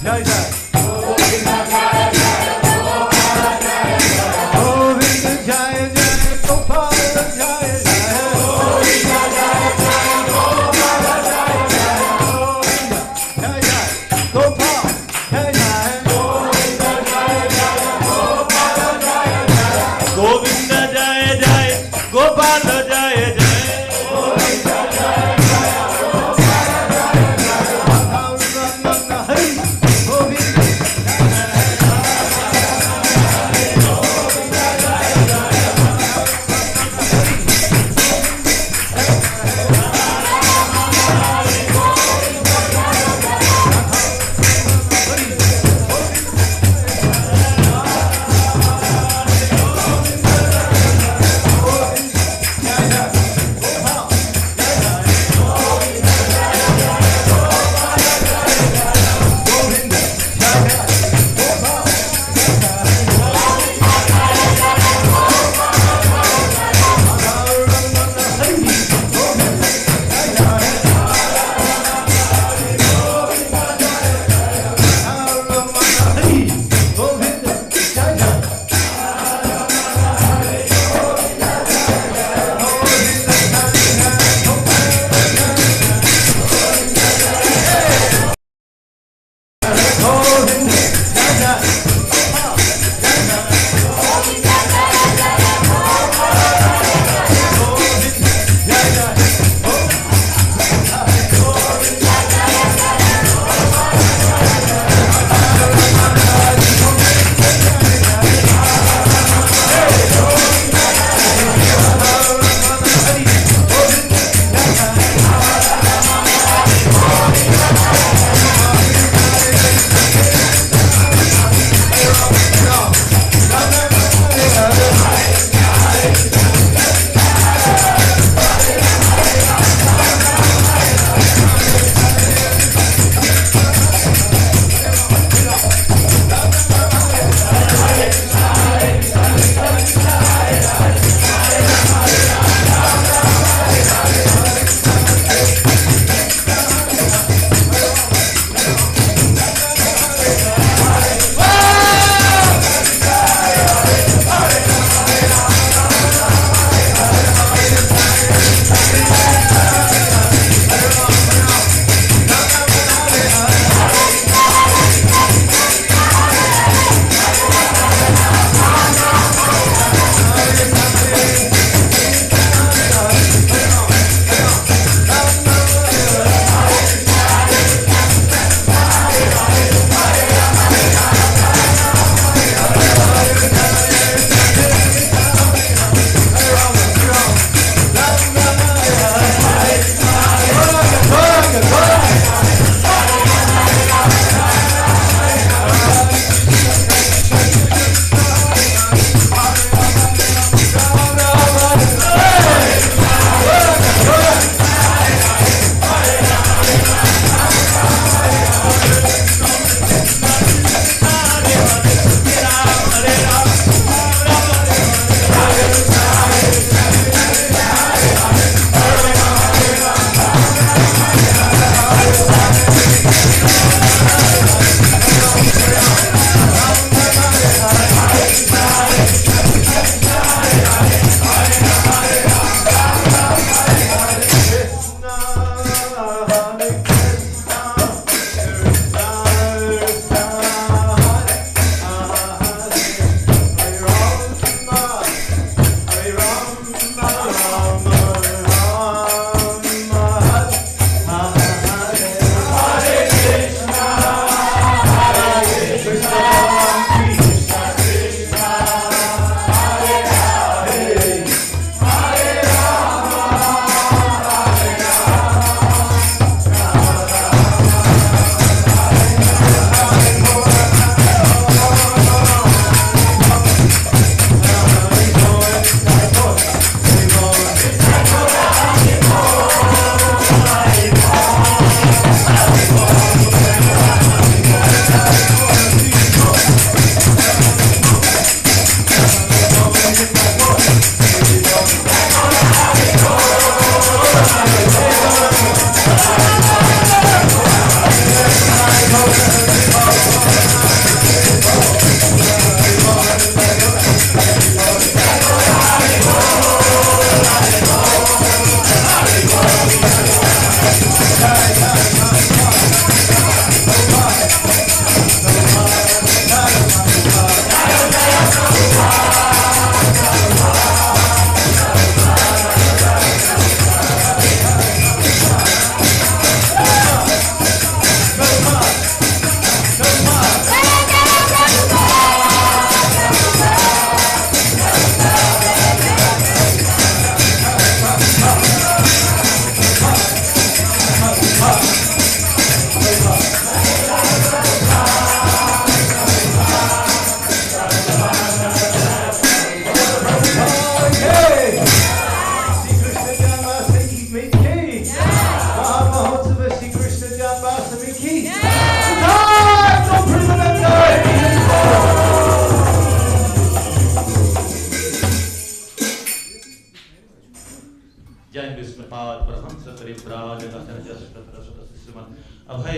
Jai Jai. Govinda Jaya Jaya Gopala Jaya Jaya. Govinda Jaya Jaya Gopala Jaya Jaya. Govinda Jaya Jaya Gopala Jaya Jaya. Govinda Jaya Jaya Gopala Jaya Jaya. Govinda Jaya Jaya Gopala Jaya Jaya. Govinda Jaya Jaya Gopala Jaya Jaya. Govinda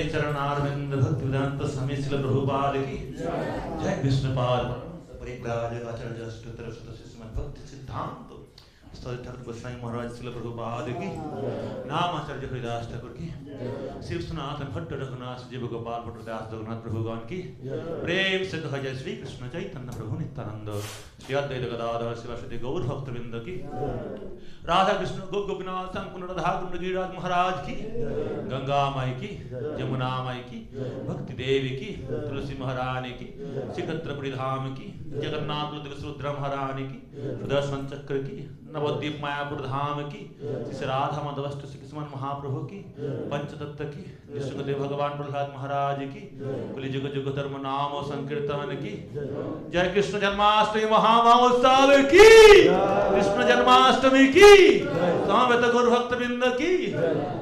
Jai Charanarvind Bhakti Vedanta Swami Srila Prabhupada ki Jai Krishna Pad Parivraj Acharya Astutra Sutta Sismat Bhakti Siddhanta Sthal Thakur Goswami Maharaj Srila Prabhupada ki Nam Acharya Haridas Thakur ki Shiv Sanatan Bhatta Raghunath Jiva Gopal Bhatta Das Raghunath Prabhugan ki Prem Siddha Jai Sri Krishna Chaitanya Prabhu Nityananda Shri Advaita Gadadhar Sivaswati Gaur Bhakta Vrinda ki Radha Krishna Gopinath Sankuna Radha Gunda Giriraj Maharaj ki Ganga Mai ki Yamuna Mai ki Bhakti Devi ki Tulsi Maharani ki Shikatra Pridham ki Jagannath Visrudra Maharani ki Sudarshan Chakra ki Navadip Mayapur Dham ki Shri Radha Madhavashta Shri Kisman Mahaprabhu ki Panchatattva ki Nishukade Bhagavan Prahlad Maharaj ki Kuli Juga Juga Dharma Namo Sankirtan ki Jai Krishna Janmashtami Mahamahotsav ki Krishna Janmashtami ki Samaveta Gaur Bhakta Vrinda ki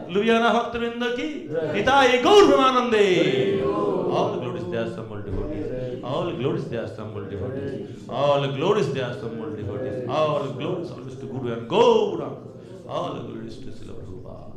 Ljubljana Bhakta Vrinda ki Nitai Gaur Brahmanande. All the glories they assembled devotees. All the glories they assembled devotees. All the glories they assembled devotees. All the glories always to Guru and Gauranga. All the glories to Srila Prabhupada.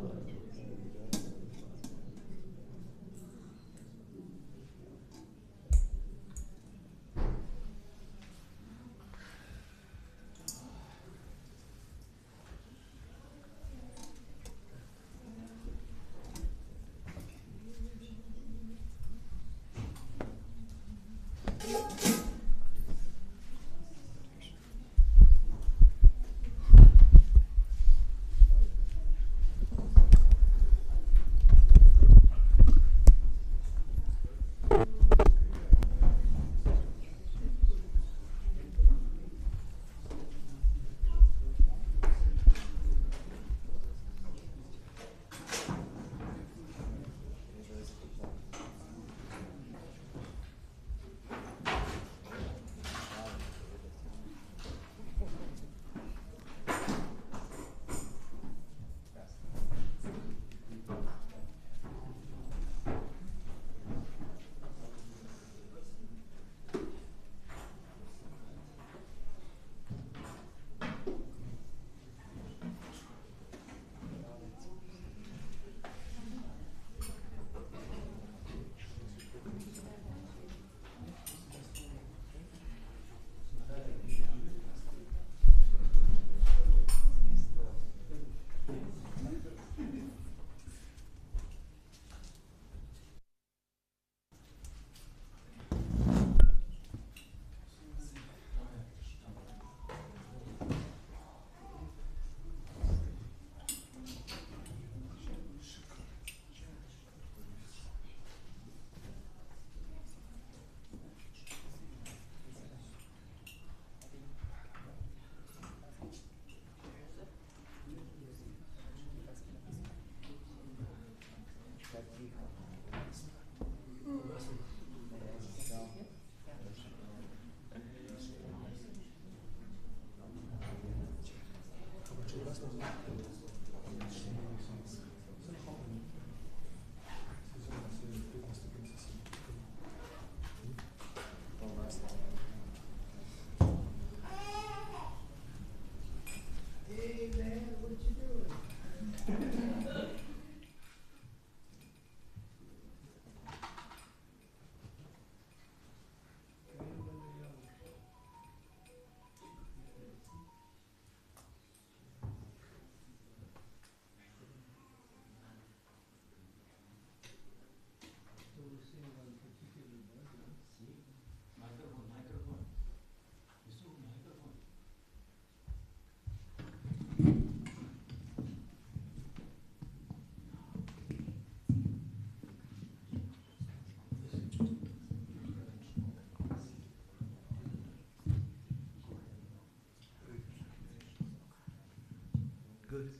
Good.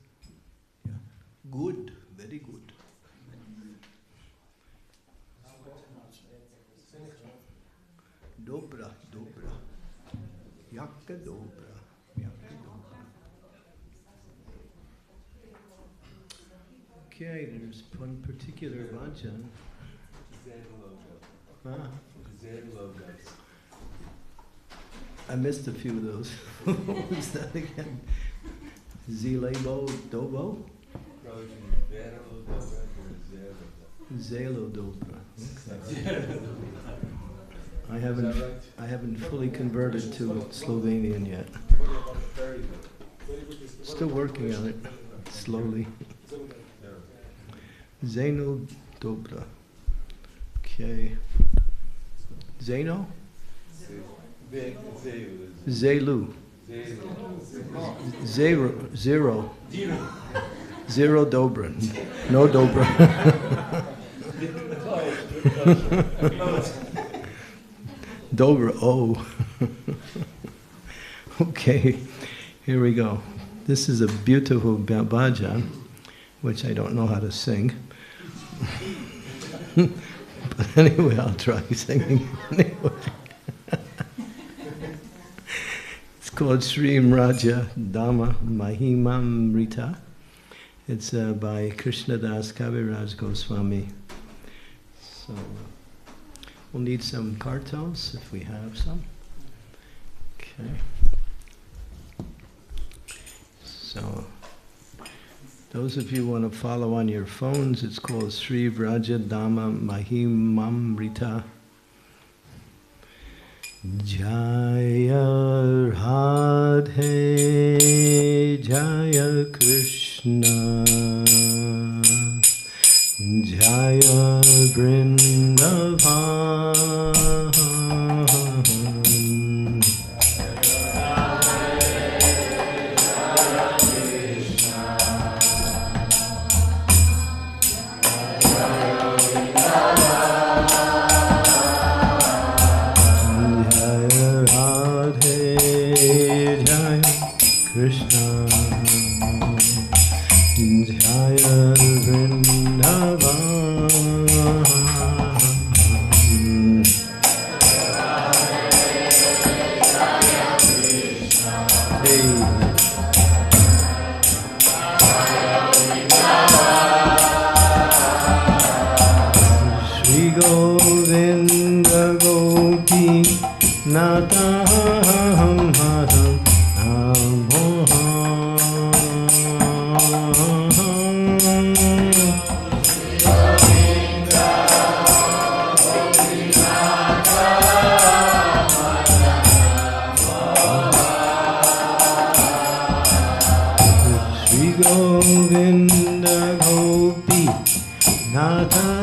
Yeah. Good. Very good. Dobra, dobra. Jaka dobra. Jaka dobra. Okay, there's one particular vajan. Huh? I missed a few of those. What was that again? Zilebo Dobo? Zelodobra. Okay. I haven't fully converted to Slovenian yet. Still working on it, slowly. Zelodobra. Okay. Zeno? Zelu. Zero dobra. No dobra. Dobra, oh. Okay, here we go. This is a beautiful bhajan, which I don't know how to sing. But anyway, I'll try singing anyway. It's called Srim Raja Dhamma Mahimamrita. It's by Krishnadas Kaviraj Goswami. So we'll need some kartals if we have some. Okay. So those of you who want to follow on your phones, it's called Sri Vraja Dhamma Mahimamrita. Jaya Radhe Jaya Krishna Jaya Vrindavan Krishna Jaya Vrindavan Shri Govinda Gopi Nataham Hadam Govinda Gopi Natham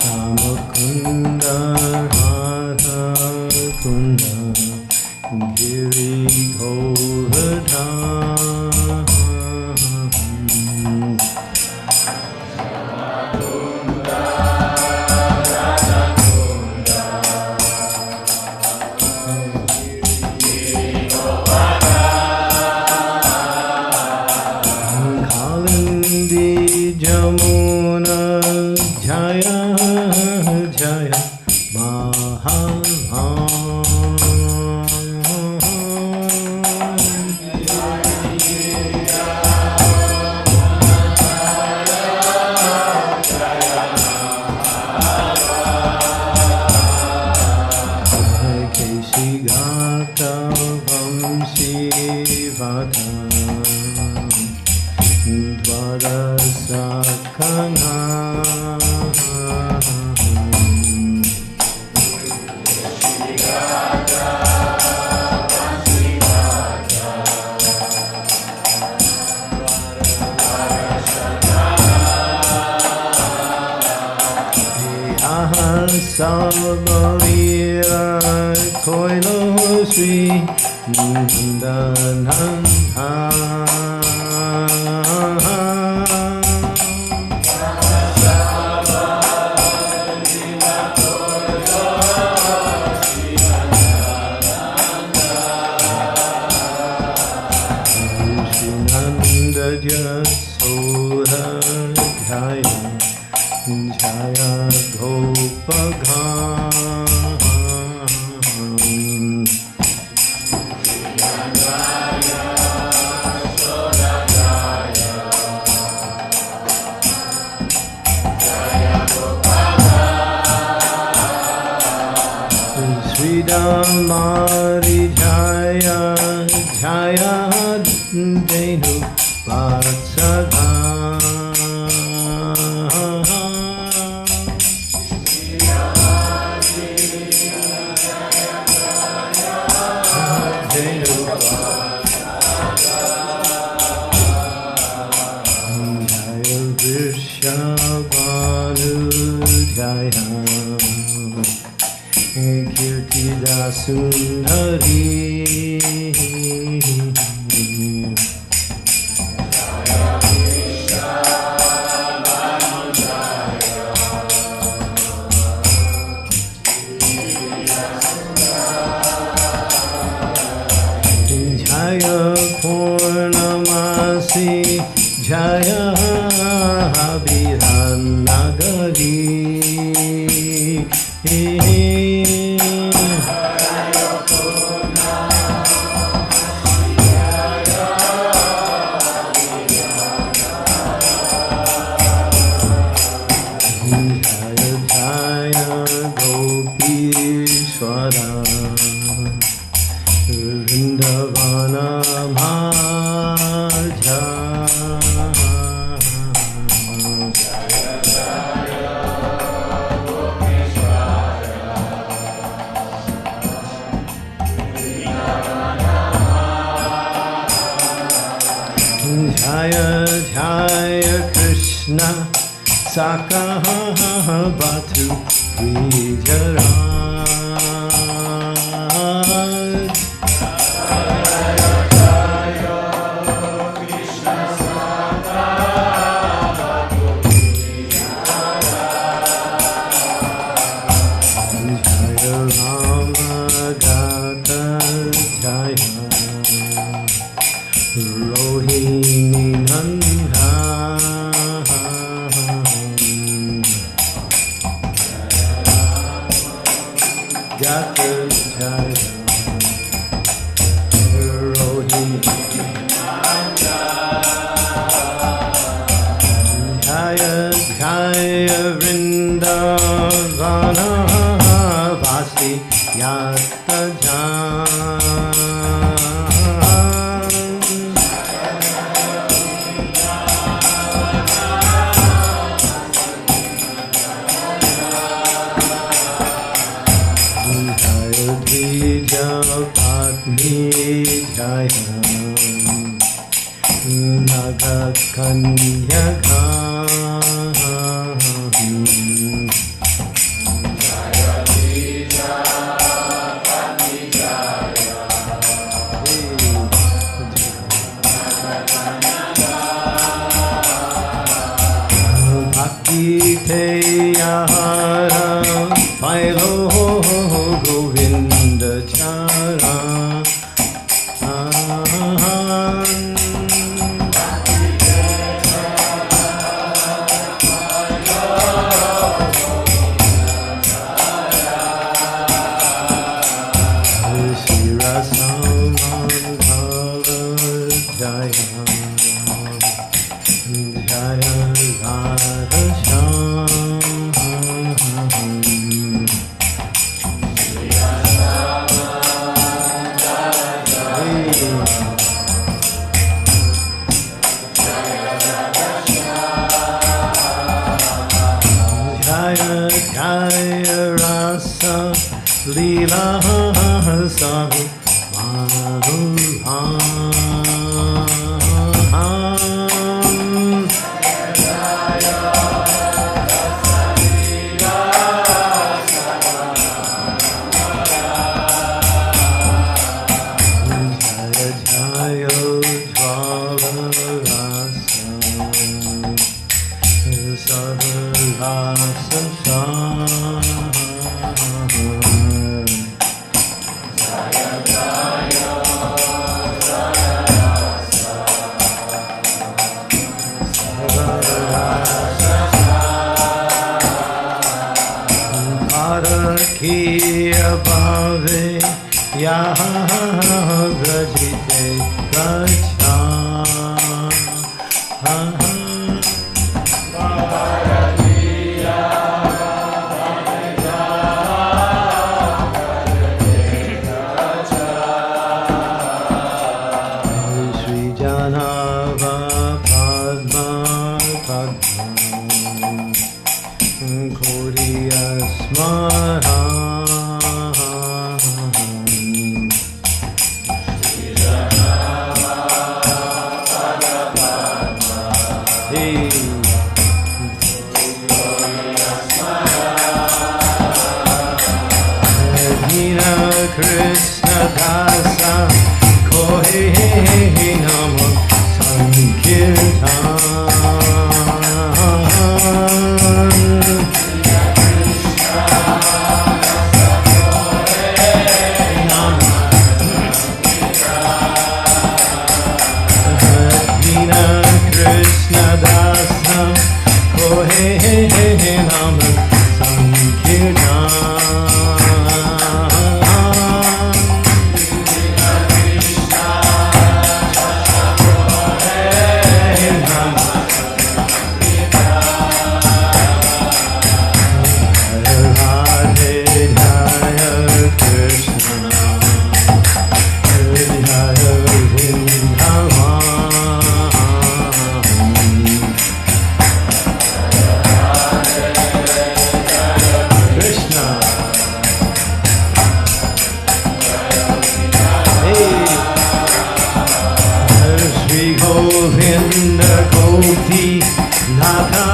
Shamakunda Radha Kunda Giri Govardhan Kalindi Jamuna Jaya Jaya Kesigata Vamsi Vata Dvarasakana Savarira Koilo Sri Nandananha Nanda Jasoda Jaya Jaya Gopaghan Jaya Mari Jaya Jaya Denu Vatsaga Sundari Jaya Purnamasi Jaya Habiranagari Hare Krišna Saka Batu Vijaraj Hare-rama Gata Jaya Rohini Nandha Gata Jaya Rohini Jaya Jaya Vrindavana Vasi Yata Jaya Naga Kanyaka Bhakti-yoga Pailo Govinda Chara Jaya Rasa Leela Sahu Madhura Bhave Yaha Grajite Gacha Koriya Smaran. Hare Krishna Dasa Kohe Nama Sankirtan. Krishna Dasa Kohe Nama Sankirtan. Govinda Gopi Nata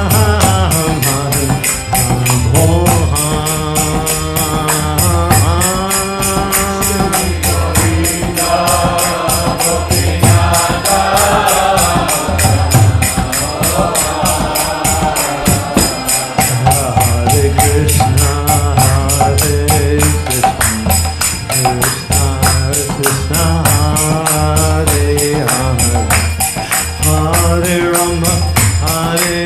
Hare Krishna, Hare Krishna, Krishna Hare Hare, Hare Rama, Hare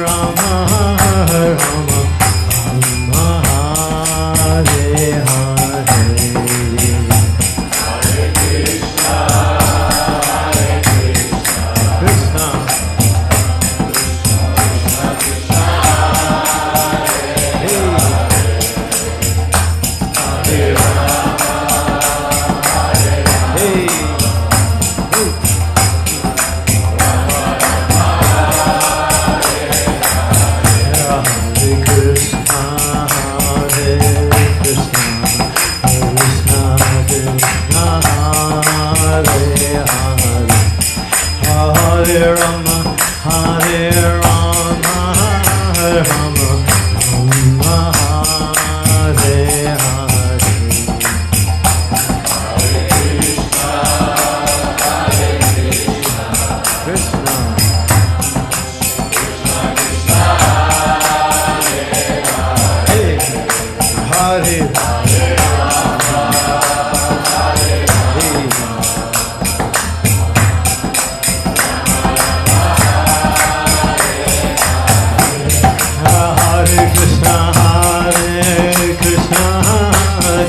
Rama, Rama Rama, Hare Hare. Hare Krishna, Krishna Hare Rama, Hare Rama, Rama Rama, Hare Hare. Hare Krishna, Krishna Hare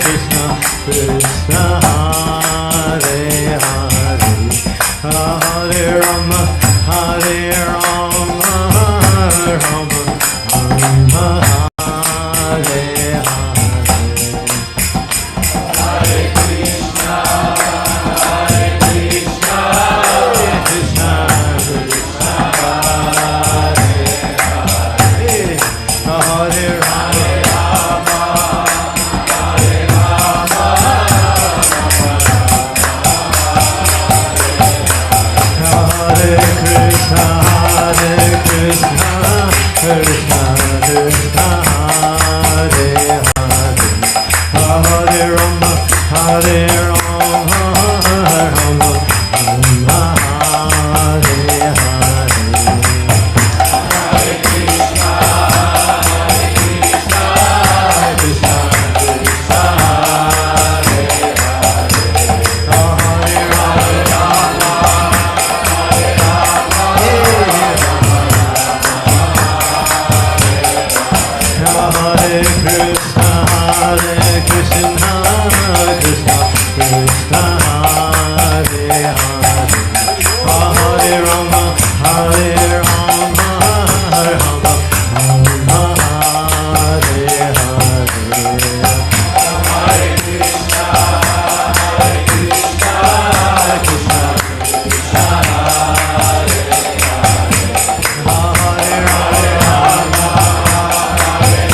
Krishna Hare Hare, Hare Rama, Hare Rama, Rama Rama, Hare Hare. Hare Krishna, Krishna Krishna, Hare Rama. Krishna Krishna Hare Hare, Hare Rama, Hare Rama, Rama Rama, Hare Hare. Hare Krishna, Krishna Krishna, Hare Hare, Hare Rama, Hare Rama, Hare Krishna, Hare Krishna, Krishna Krishna, Hare Hare, Hare Rama, Hare Rama, Rama Rama, Hare Hare. Hare Krishna, Krishna Krishna, Hare Hare, Hare Rama, Hare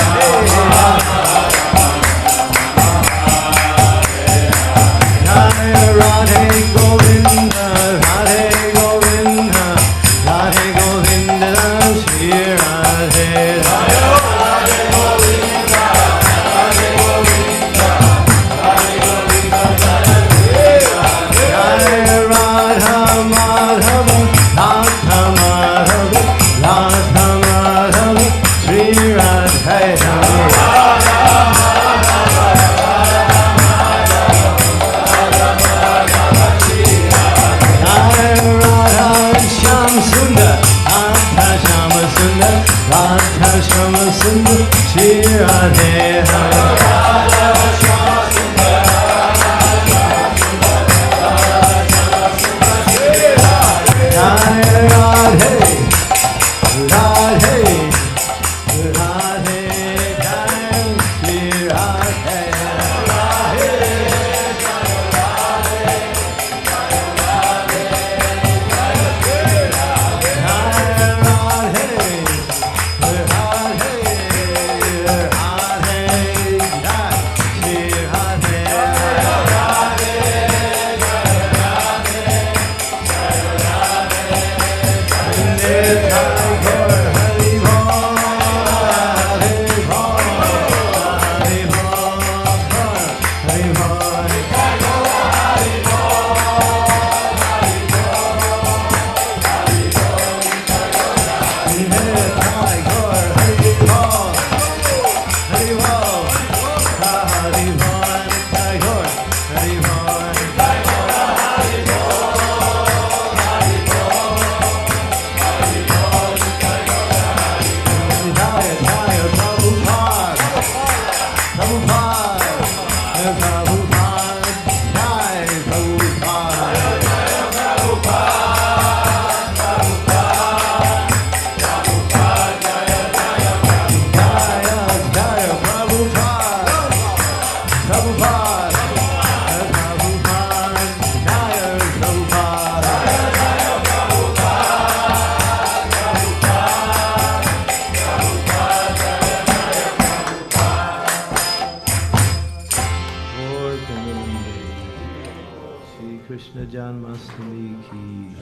Krishna Janmashtami ki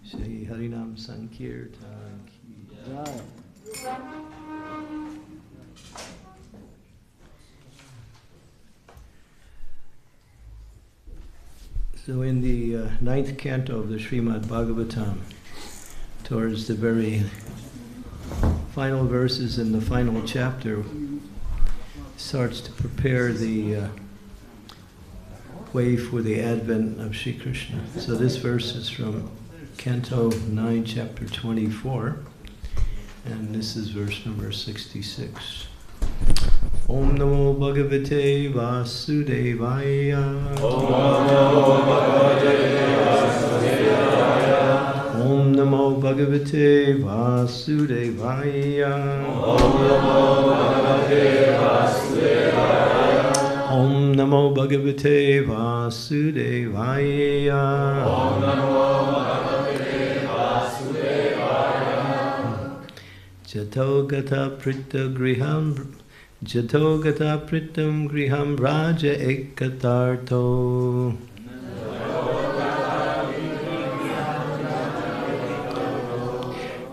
Shri Harinam Sankirtan ki So in the ninth canto of the Srimad Bhagavatam, towards the very final verses in the final chapter, starts to prepare the way for the advent of Sri Krishna. So this verse is from Canto 9, Chapter 24, and this is verse number 66. Om Namo Bhagavate Vasudevaya. Om Namo Bhagavate Vasudevaya. Om Namo Bhagavate Vasudevaya. Om Namo Bhagavate Vasudevaya. Jatogata Prita Griham Jatogata Pritam Griham Raja Ekatarto.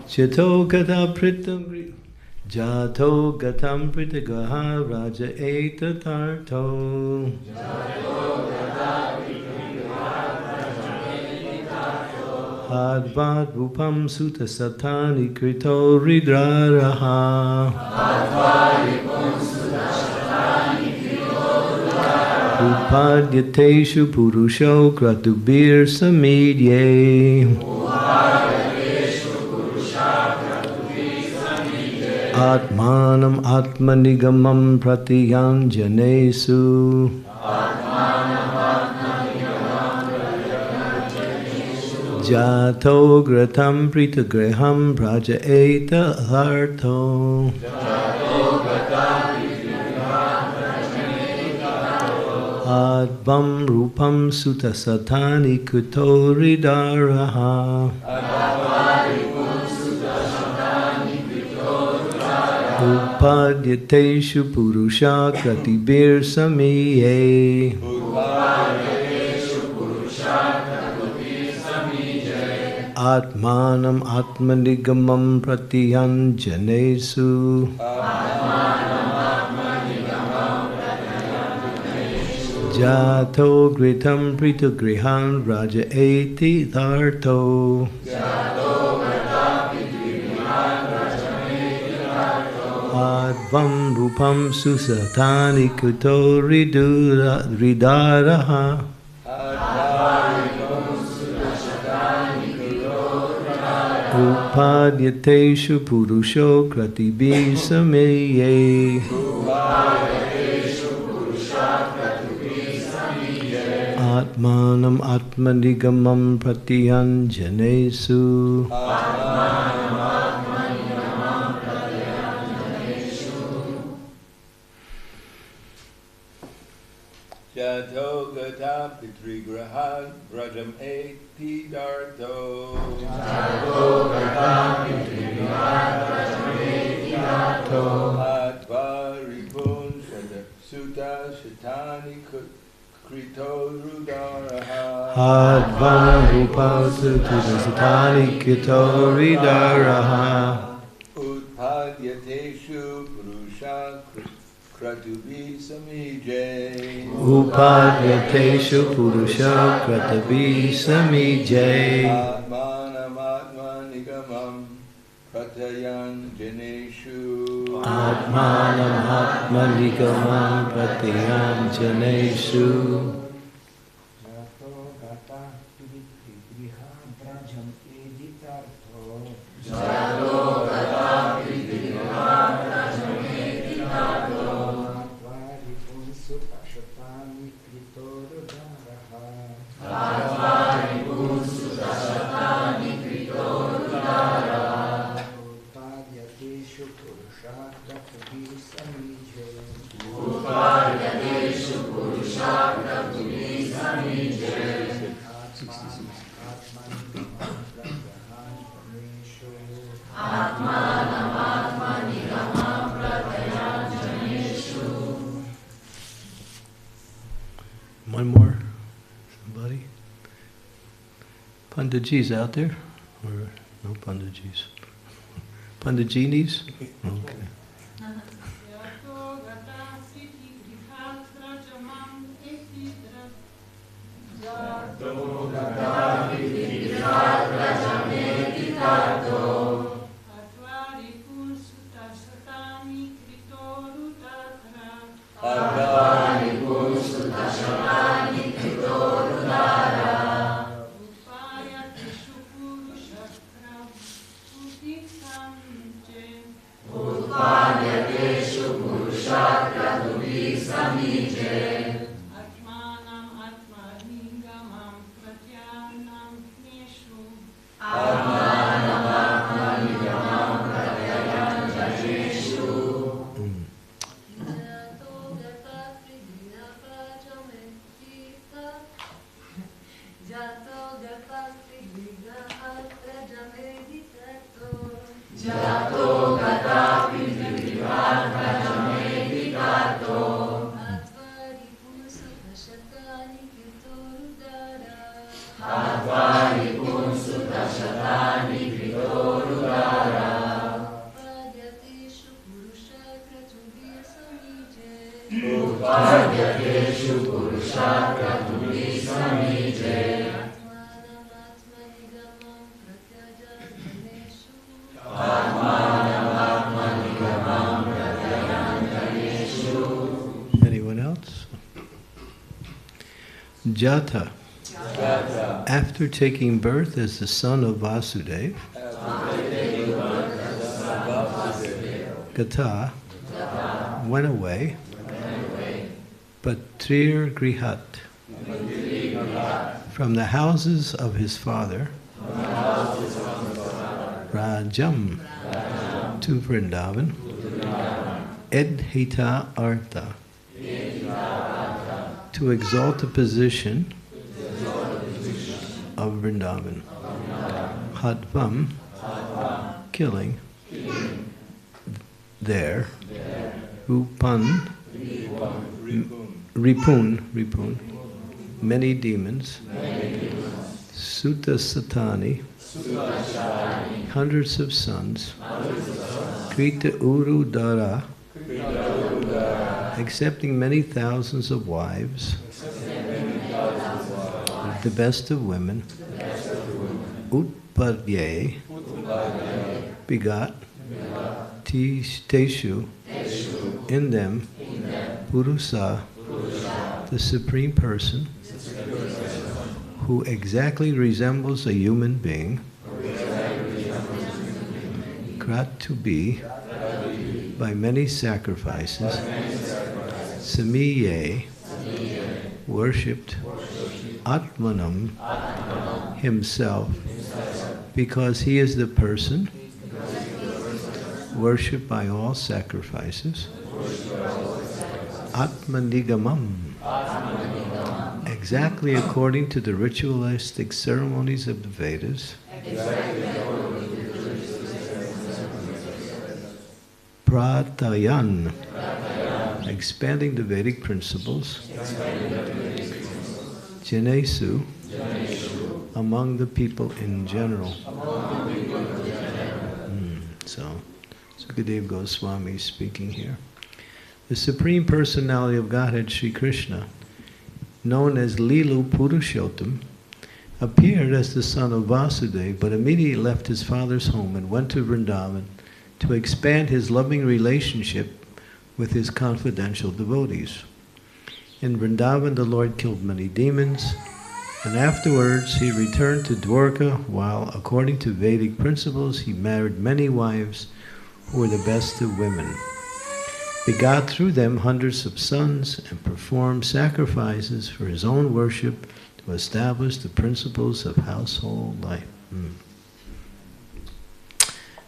Jatogata Pritam Griham Jato gatam pritagaha raja etatarto. Hadvad rupam sutta satani krito ridraraha. Upadyateshu purusho kratubir samidye. Atmanam atmanigamam pratiyanjanesu. Jato gratam pritagraham prajaeta harto. Advam rupam sutta satani kutoridaraha. Upadyateshu purusha kratibir samiye. Atmanam atmanigamam pratiyanjanesu. Jato gritam pritagrihan raja eti tharto. Hadvam Rupam Susatani Kuto Ridaraha Upadyateshu Purusho Kratibi Sameye Atmanam Atmanigamam Pratyanjanesu Jato gata pitrigraha vrajam eti darto. Jato gata pitrigraha vrajam eti darto. Atva ripun sutta shatani krito rudaraha. Advam Rupam Sutta Krito Ridaraha Utpadyateshu purusha kratubi samije. Upadyateshu Purusha Kratavi Samije Atmanam atmanigamam pratyanjaneshu. Atmanam Atmanigamam Pratyanjaneshu One more? Somebody? Pandajis out there? Or no Pandajis? Pandajinis? Okay. Anyone else? Jata. After taking birth as the son of Vasudeva, Gata went away, but Trir Grihat, from the houses of his father, Rajam, to Vrindavan, Edhita Artha, to exalt the position of Vrindavan, Hadvam, killing, there, Rupan, Ripun, many demons, Sutta Satani, hundreds of sons, Krita Uru Dara, accepting many thousands of wives, the best of women, Utpadye, begot, Teshu, in them, Purusa, the Supreme Person, who exactly resembles a human being, Krat to be, by many sacrifices, Samiye, worshipped, Atmanam, himself, because he is the person worshipped by all sacrifices, Atmanigamam, exactly according to the ritualistic ceremonies of the Vedas, Pratayan, expanding the Vedic principles, Janesu, among the people in general. So, Sukadeva Goswami is speaking here. The Supreme Personality of Godhead, Sri Krishna, known as Lilu Purushottam, appeared as the son of Vasudeva, but immediately left his father's home and went to Vrindavan to expand his loving relationship with his confidential devotees. In Vrindavan, the Lord killed many demons, and afterwards he returned to Dwarka, while, according to Vedic principles, he married many wives who were the best of women, begot through them hundreds of sons, and performed sacrifices for his own worship to establish the principles of household life.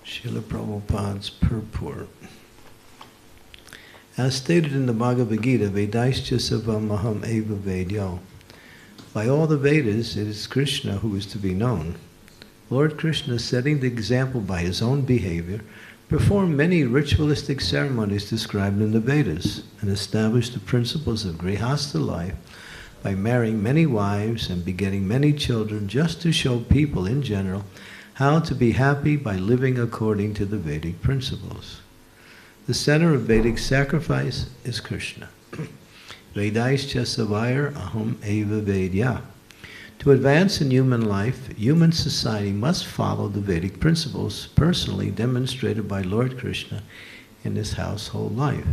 Srila Prabhupada's purport. As stated in the Bhagavad Gita, Vedaischa savam aham eva vedyo. By all the Vedas, it is Krishna who is to be known. Lord Krishna, setting the example by his own behavior, performed many ritualistic ceremonies described in the Vedas and established the principles of grihastha life by marrying many wives and begetting many children, just to show people in general how to be happy by living according to the Vedic principles. The center of Vedic sacrifice is Krishna. Vedaischa savayar aham eva vedya. To advance in human life, human society must follow the Vedic principles personally demonstrated by Lord Krishna in his household life.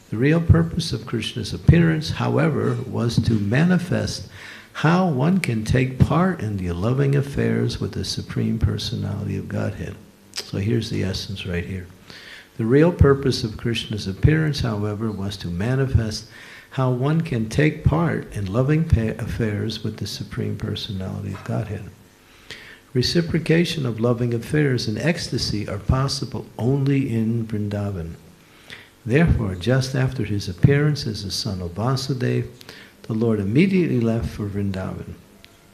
The real purpose of Krishna's appearance, however, was to manifest how one can take part in the loving affairs with the Supreme Personality of Godhead. So here's the essence right here. The real purpose of Krishna's appearance, however, was to manifest how one can take part in loving affairs with the Supreme Personality of Godhead. Reciprocation of loving affairs and ecstasy are possible only in Vrindavan. Therefore, just after his appearance as the son of Vasudeva, the Lord immediately left for Vrindavan.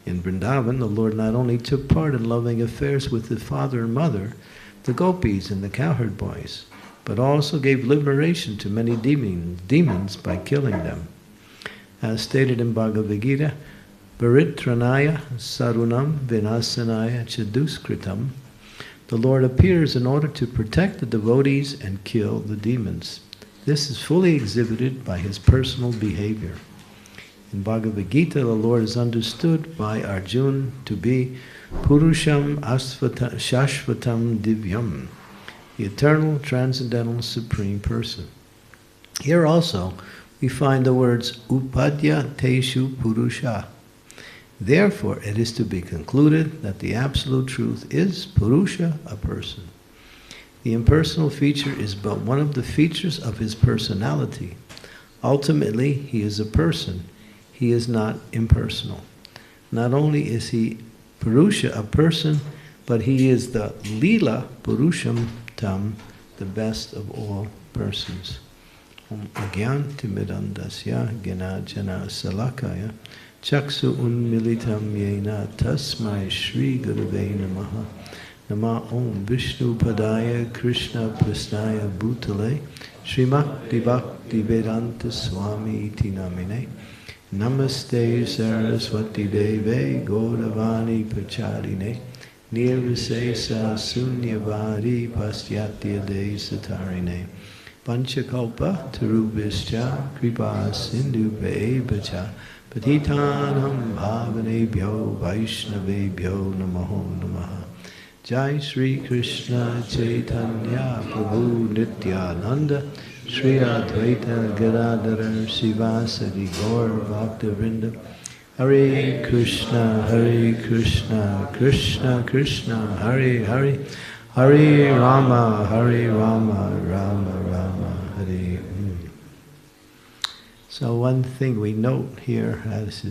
In Vrindavan, the Lord not only took part in loving affairs with his father and mother, the gopis and the cowherd boys, but also gave liberation to many demons by killing them. As stated in Bhagavad Gita, Varitranaya sarunam vinasanaya chaduskritam, the Lord appears in order to protect the devotees and kill the demons. This is fully exhibited by his personal behavior. In Bhagavad Gita, the Lord is understood by Arjuna to be Purusham Shashvatam Divyam, the eternal, transcendental, supreme person. Here also, we find the words Upadya Teshu Purusha. Therefore, it is to be concluded that the absolute truth is Purusha, a person. The impersonal feature is but one of the features of his personality. Ultimately, he is a person. He is not impersonal. Not only is he Purusha, a person, but he is the Lila Purusham Tam, the best of all persons. Om Agyantimidandasya Gena Jana Salakaya Chaksu Unmilitam Yena Tasmai Shri Gurave Namaha Nama Om Vishnu Padaya Krishna Prasnaya Bhutale Srimakti Bhakti Vedanta Swami Iti Namine Namaste Saraswati Deve Gauravani Pacharine Nirvisesa Sunyavadi Pastyatya De Satarine Panchakalpa Tarubhischa Kripa Sindhu Bevacha Patitanam Bhavanebhyo Vaishnavebhyo Namaho Namaha Jai Sri Krishna Chaitanya Prabhu Nityananda Shri Advaita Gadadhara Sivasadi Gaur Bhaktivinoda Hare Krishna, Krishna Krishna, Hare Hare, Hare Rama, Rama Rama, Hare. So one thing we note here as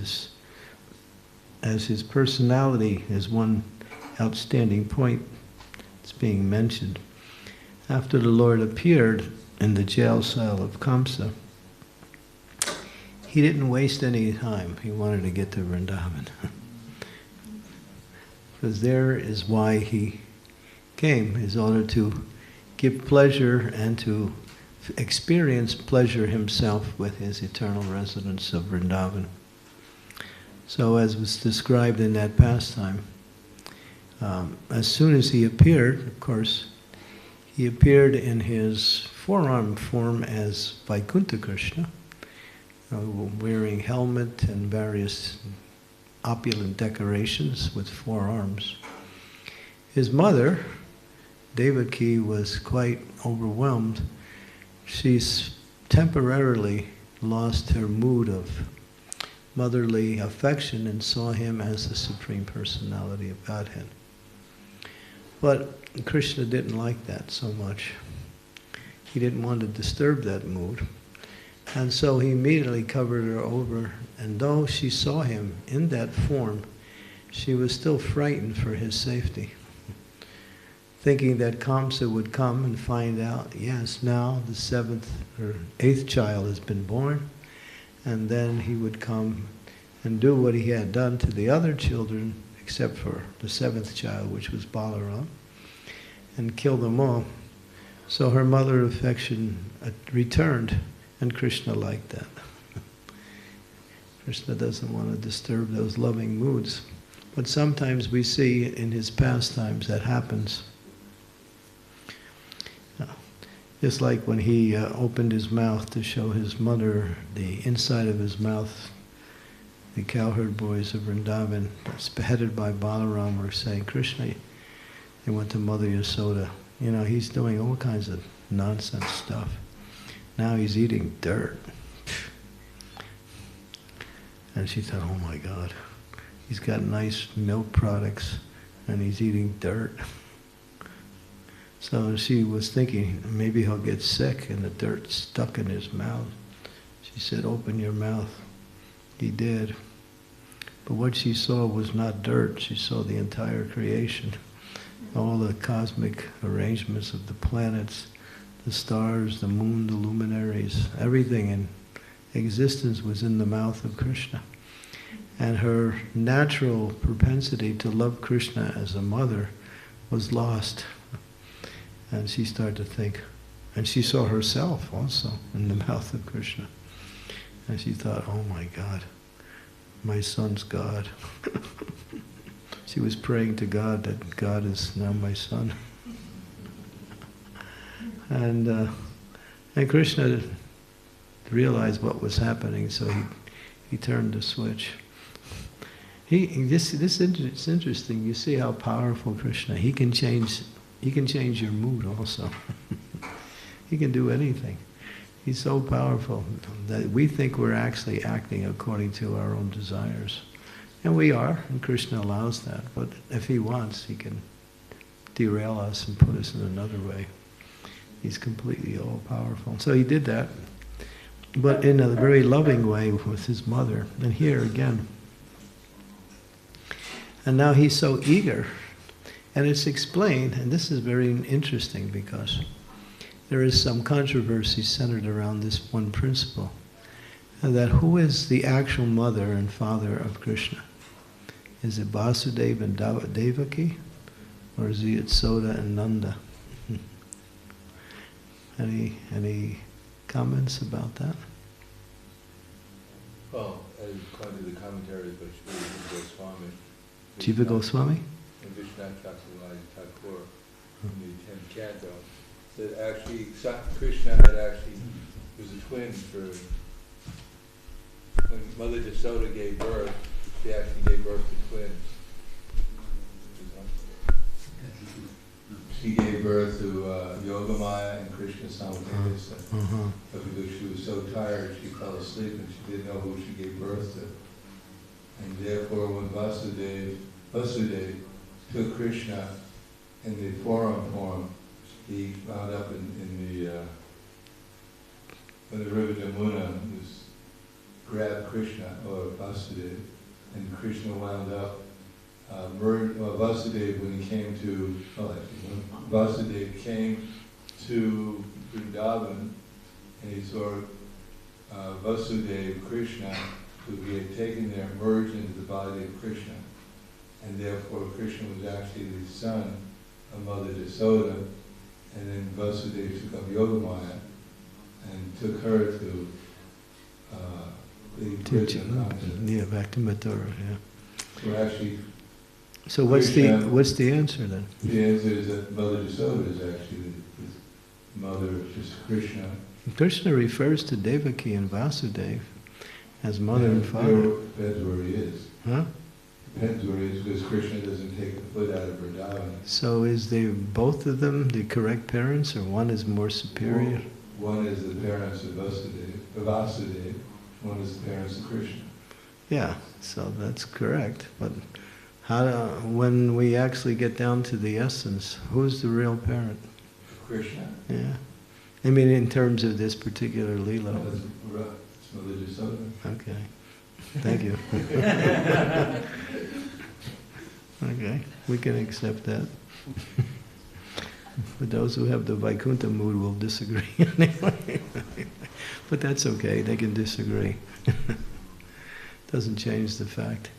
his personality is one outstanding point that's being mentioned. After the Lord appeared in the jail cell of Kamsa, he didn't waste any time. He wanted to get to Vrindavan. Because there is why he came, in order to give pleasure and to experience pleasure himself with his eternal residence of Vrindavan. So as was described in that pastime, as soon as he appeared, of course, he appeared in his forearm form as Vaikuntha Krishna, wearing helmet and various opulent decorations with 4 arms. His mother, Devaki, was quite overwhelmed. She's temporarily lost her mood of motherly affection and saw him as the Supreme Personality of Godhead. But Krishna didn't like that so much. He didn't want to disturb that mood. And so he immediately covered her over, and though she saw him in that form, she was still frightened for his safety, thinking that Kamsa would come and find out, yes, now the 7th or 8th child has been born, and then he would come and do what he had done to the other children, except for the 7th child, which was Balaram, and kill them all. So her mother affection returned, and Krishna liked that. Krishna doesn't want to disturb those loving moods. But sometimes we see in his pastimes that happens. Just like when he opened his mouth to show his mother the inside of his mouth, the cowherd boys of Vrindavan, beheaded by Balaram, were saying, Krishna, they went to Mother Yasoda, he's doing all kinds of nonsense stuff. Now he's eating dirt. And she thought, oh my God, he's got nice milk products and he's eating dirt. So she was thinking, maybe he'll get sick and the dirt stuck in his mouth. She said, open your mouth. He did. But what she saw was not dirt, she saw the entire creation. All the cosmic arrangements of the planets, the stars, the moon, the luminaries, everything in existence was in the mouth of Krishna. And her natural propensity to love Krishna as a mother was lost. And she started to think, and she saw herself also in the mouth of Krishna. And she thought, oh my God, my son's God. She was praying to God that God is now my son. And Krishna realized what was happening, so he turned the switch. It's interesting. You see how powerful Krishna. He can change your mood also. He can do anything. He's so powerful that we think we're actually acting according to our own desires. And we are, and Krishna allows that. But if he wants, he can derail us and put us in another way. He's completely all-powerful. So he did that, but in a very loving way with his mother. And here again. And now he's so eager. And it's explained, and this is very interesting because there is some controversy centered around this one principle, and that who is the actual mother and father of Krishna? Is it Vasudeva and Devaki, or is it Soda and Nanda? Any comments about that? Well, according to the commentaries by Jiva Goswami. Jiva Goswami? And Vishwanath Thakur in the 10th canto, that actually Krishna was a twin for, when Mother Yasoda gave birth, she actually gave birth to twins. she gave birth to Yogamaya and Krishna simultaneously. But because she was so tired, she fell asleep and she didn't know who she gave birth to. And therefore, when Vasudeva took Krishna in the form, he wound up in the river Jamuna, grabbed Krishna or Vasudeva, and Krishna wound up Vasudeva when Vasudeva came to Vrindavan, and he saw Vasudeva Krishna, who he had taken there, merged into the body of Krishna, and therefore Krishna was actually the son of Mother Yasoda, and then Vasudeva took up Yogamaya and took her to the Krishna consciousness. Yeah, back to Mathura, yeah. So actually, so what's the answer then? the answer is that Mother Yasoda is actually the mother of just Krishna. Krishna refers to Devaki and Vasudeva as mother and father. Depends where he is. Huh? Depends where he is, because Krishna doesn't take a foot out of Vrindavan. So is both of them the correct parents, or one is more superior? One is the parents of Vasudeva, one is the parents of Krishna. Yeah, so that's correct. But when we actually get down to the essence, who's the real parent? Krishna? Yeah. I mean, in terms of this particular Leela. It's Mother Yasoda. Okay. Thank you. Okay, we can accept that. But those who have the Vaikuntha mood will disagree anyway. But that's okay, they can disagree. Doesn't change the fact.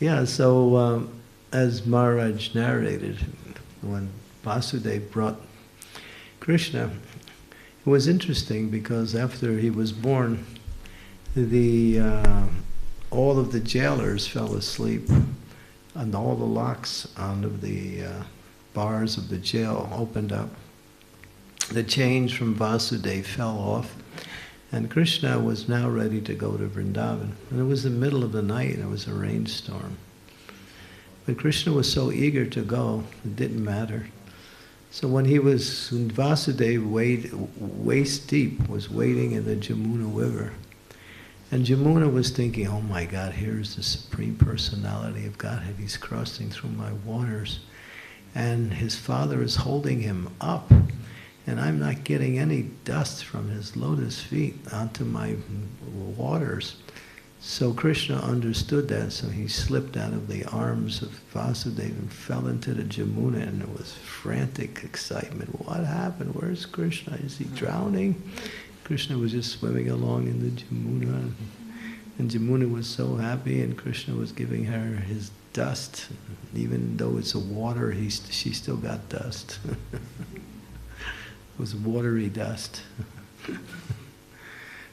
Yeah, so as Maharaj narrated, when Vasudeva brought Krishna, it was interesting because after he was born, all of the jailers fell asleep, and all the locks on the bars of the jail opened up. The chains from Vasudeva fell off, and Krishna was now ready to go to Vrindavan. And it was the middle of the night, and it was a rainstorm. But Krishna was so eager to go, it didn't matter. So when Vasudeva waist deep was wading in the Jamuna river, and Jamuna was thinking, oh my God, here's the Supreme Personality of Godhead. He's crossing through my waters. And his father is holding him up. And I'm not getting any dust from his lotus feet onto my waters. So Krishna understood that, so he slipped out of the arms of Vasudeva and fell into the Jamuna, and there was frantic excitement. What happened? Where's Krishna? Is he drowning? Krishna was just swimming along in the Jamuna, and Jamuna was so happy, and Krishna was giving her his dust. Even though it's a water, she still got dust. It was watery dust.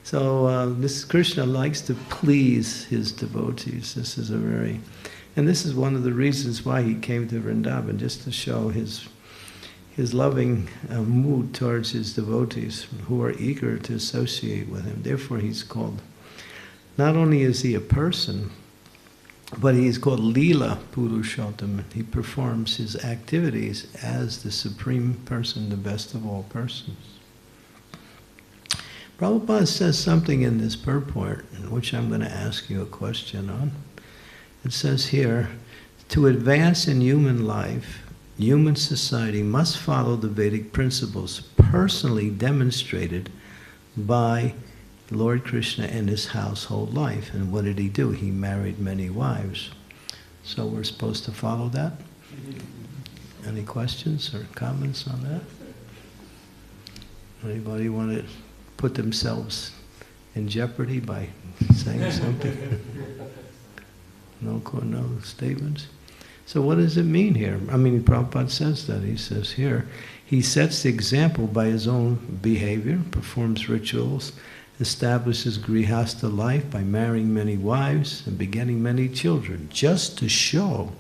So this Krishna likes to please his devotees. This is one of the reasons why he came to Vrindavan, just to show his loving mood towards his devotees who are eager to associate with him. Therefore he's called, not only is he a person, but he's called Leela Purushottam. He performs his activities as the Supreme Person, the best of all persons. Prabhupada says something in this purport, which I'm going to ask you a question on. It says here, to advance in human life, human society must follow the Vedic principles personally demonstrated by Lord Krishna in his household life. And what did he do? He married many wives. So we're supposed to follow that? Any questions or comments on that? Anybody want to put themselves in jeopardy by saying something? No statements? So what does it mean here? I mean, Prabhupada says that. He says here, he sets the example by his own behavior, performs rituals, establishes grihastha life by marrying many wives and begetting many children, just to show,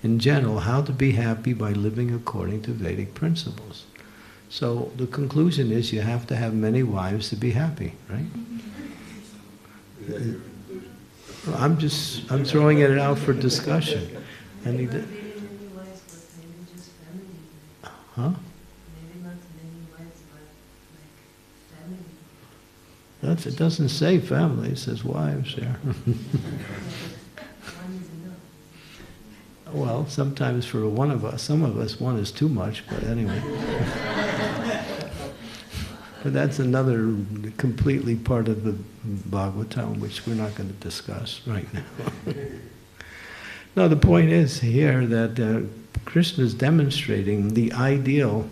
in general, how to be happy by living according to Vedic principles. So the conclusion is you have to have many wives to be happy, right? I'm throwing it out for discussion. Huh? Huh? Maybe not many wives, but like family. It doesn't say family, it says wives there. One is enough. Well, sometimes for some of us, one is too much, but anyway. But that's another completely part of the Bhagavatam, which we're not going to discuss right now. No, the point is here that Krishna is demonstrating the ideal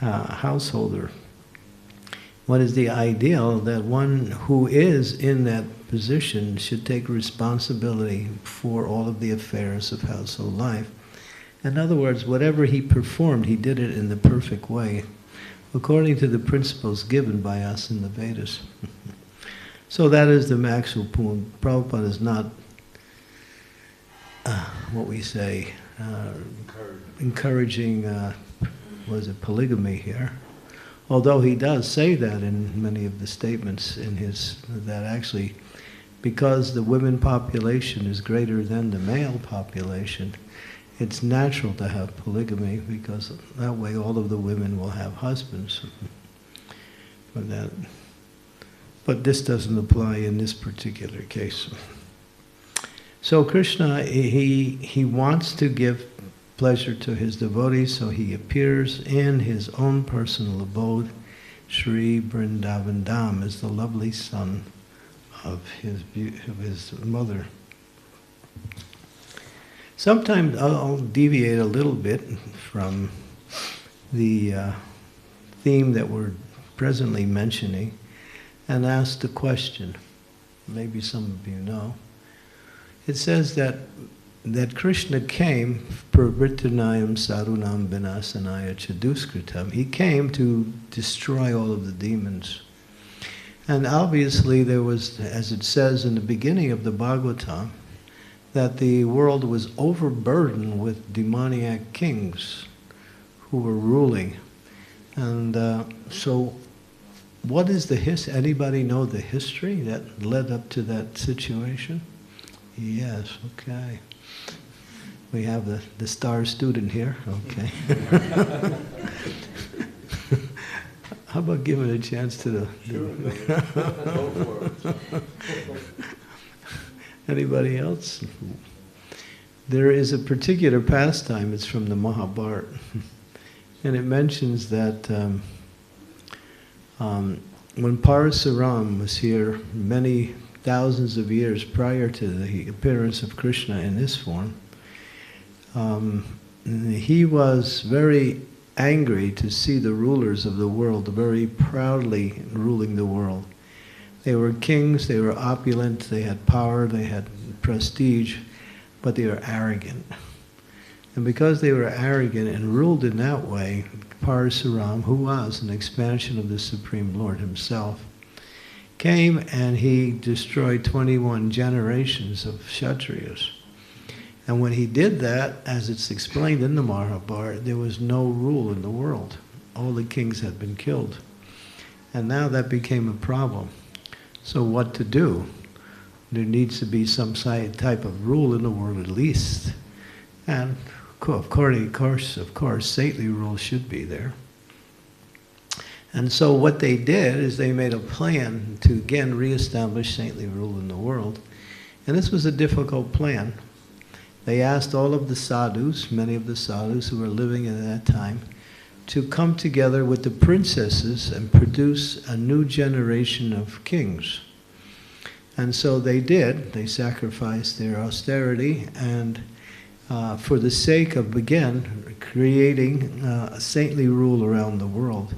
householder. What is the ideal? That one who is in that position should take responsibility for all of the affairs of household life. In other words, whatever he performed, he did it in the perfect way, according to the principles given by us in the Vedas. So that is the actual point. Prabhupada is not, what we say, encouraging, polygamy here. Although he does say that in many of the statements in his, that actually, because the women population is greater than the male population, it's natural to have polygamy, because that way all of the women will have husbands. But this doesn't apply in this particular case. So Krishna, he wants to give pleasure to his devotees, so he appears in his own personal abode. Sri Vrindavan Dham is the lovely son of his mother. Sometimes I'll deviate a little bit from the theme that we're presently mentioning and ask the question. Maybe some of you know. It says that Krishna came, pravrittanayam sarunam vinasanaya chaduskritam. He came to destroy all of the demons. And obviously there was, as it says in the beginning of the Bhagavatam, that the world was overburdened with demoniac kings who were ruling. And so what is the history? Anybody know the history that led up to that situation? Yes, okay. We have the star student here, okay. How about giving a chance to the... Anybody else? There is a particular pastime, it's from the Mahabharata, and it mentions that when Parasuram was here many thousands of years prior to the appearance of Krishna in this form, he was very angry to see the rulers of the world very proudly ruling the world. They were kings, they were opulent, they had power, they had prestige, but they were arrogant. And because they were arrogant and ruled in that way, Parasuram, who was an expansion of the Supreme Lord himself, came and he destroyed 21 generations of Kshatriyas. And when he did that, as it's explained in the Mahabharata, there was no rule in the world. All the kings had been killed. And now that became a problem. So what to do? There needs to be some type of rule in the world at least. And of course, saintly rule should be there. And so what they did is they made a plan to again reestablish saintly rule in the world. And this was a difficult plan. They asked all of the sadhus, many of the sadhus who were living at that time, to come together with the princesses and produce a new generation of kings. And so they did. They sacrificed their austerity and for the sake of, again, creating a saintly rule around the world.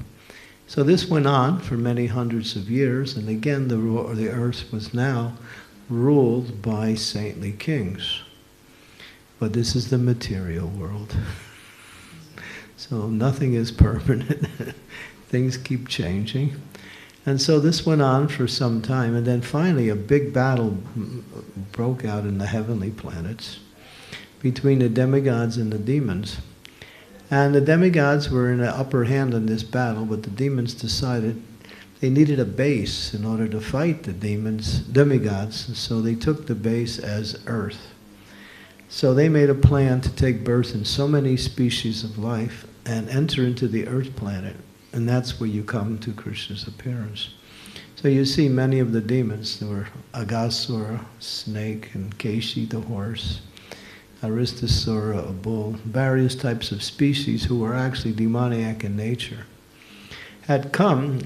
So this went on for many hundreds of years, and again the earth was now ruled by saintly kings. But this is the material world. So nothing is permanent. Things keep changing. And so this went on for some time, and then finally a big battle broke out in the heavenly planets between the demigods and the demons. And the demigods were in an upper hand in this battle, but the demons decided they needed a base in order to fight the demigods, so they took the base as Earth. So they made a plan to take birth in so many species of life and enter into the earth planet. And that's where you come to Krishna's appearance. So you see many of the demons. There were Aghasura, snake, and Keshi, the horse, Aristasura, a bull, various types of species who were actually demoniac in nature, had come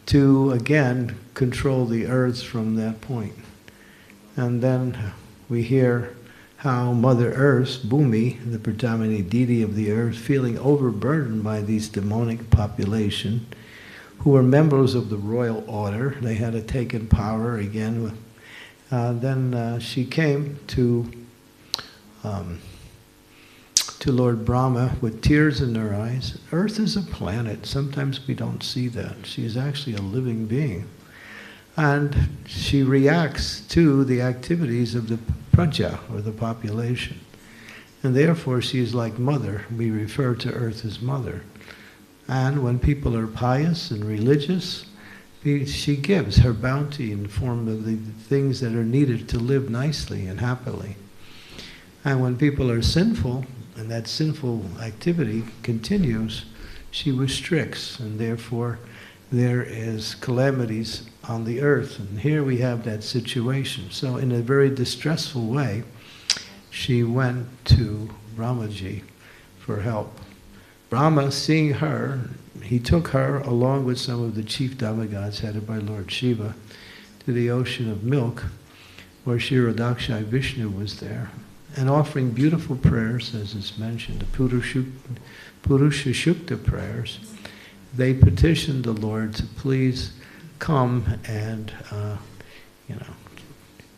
to, again, control the earth from that point. And then we hear how Mother Earth, Bhumi, the predominant deity of the earth, feeling overburdened by these demonic population, who were members of the royal order. They had taken power again. Then she came to Lord Brahma with tears in her eyes. Earth is a planet. Sometimes we don't see that. She is actually a living being. And she reacts to the activities of the praja, or the population. And therefore she is like mother. We refer to earth as mother. And when people are pious and religious, she gives her bounty in the form of the things that are needed to live nicely and happily. And when people are sinful, and that sinful activity continues, she restricts, and therefore there is calamities on the earth. And here we have that situation. So in a very distressful way, she went to Brahmaji for help. Brahma, seeing her, he took her along with some of the chief demigods headed by Lord Shiva to the ocean of milk, where Kshirodakshai Vishnu was there, and offering beautiful prayers, as is mentioned, the Purusha Shukta prayers. They petitioned the Lord to please come and,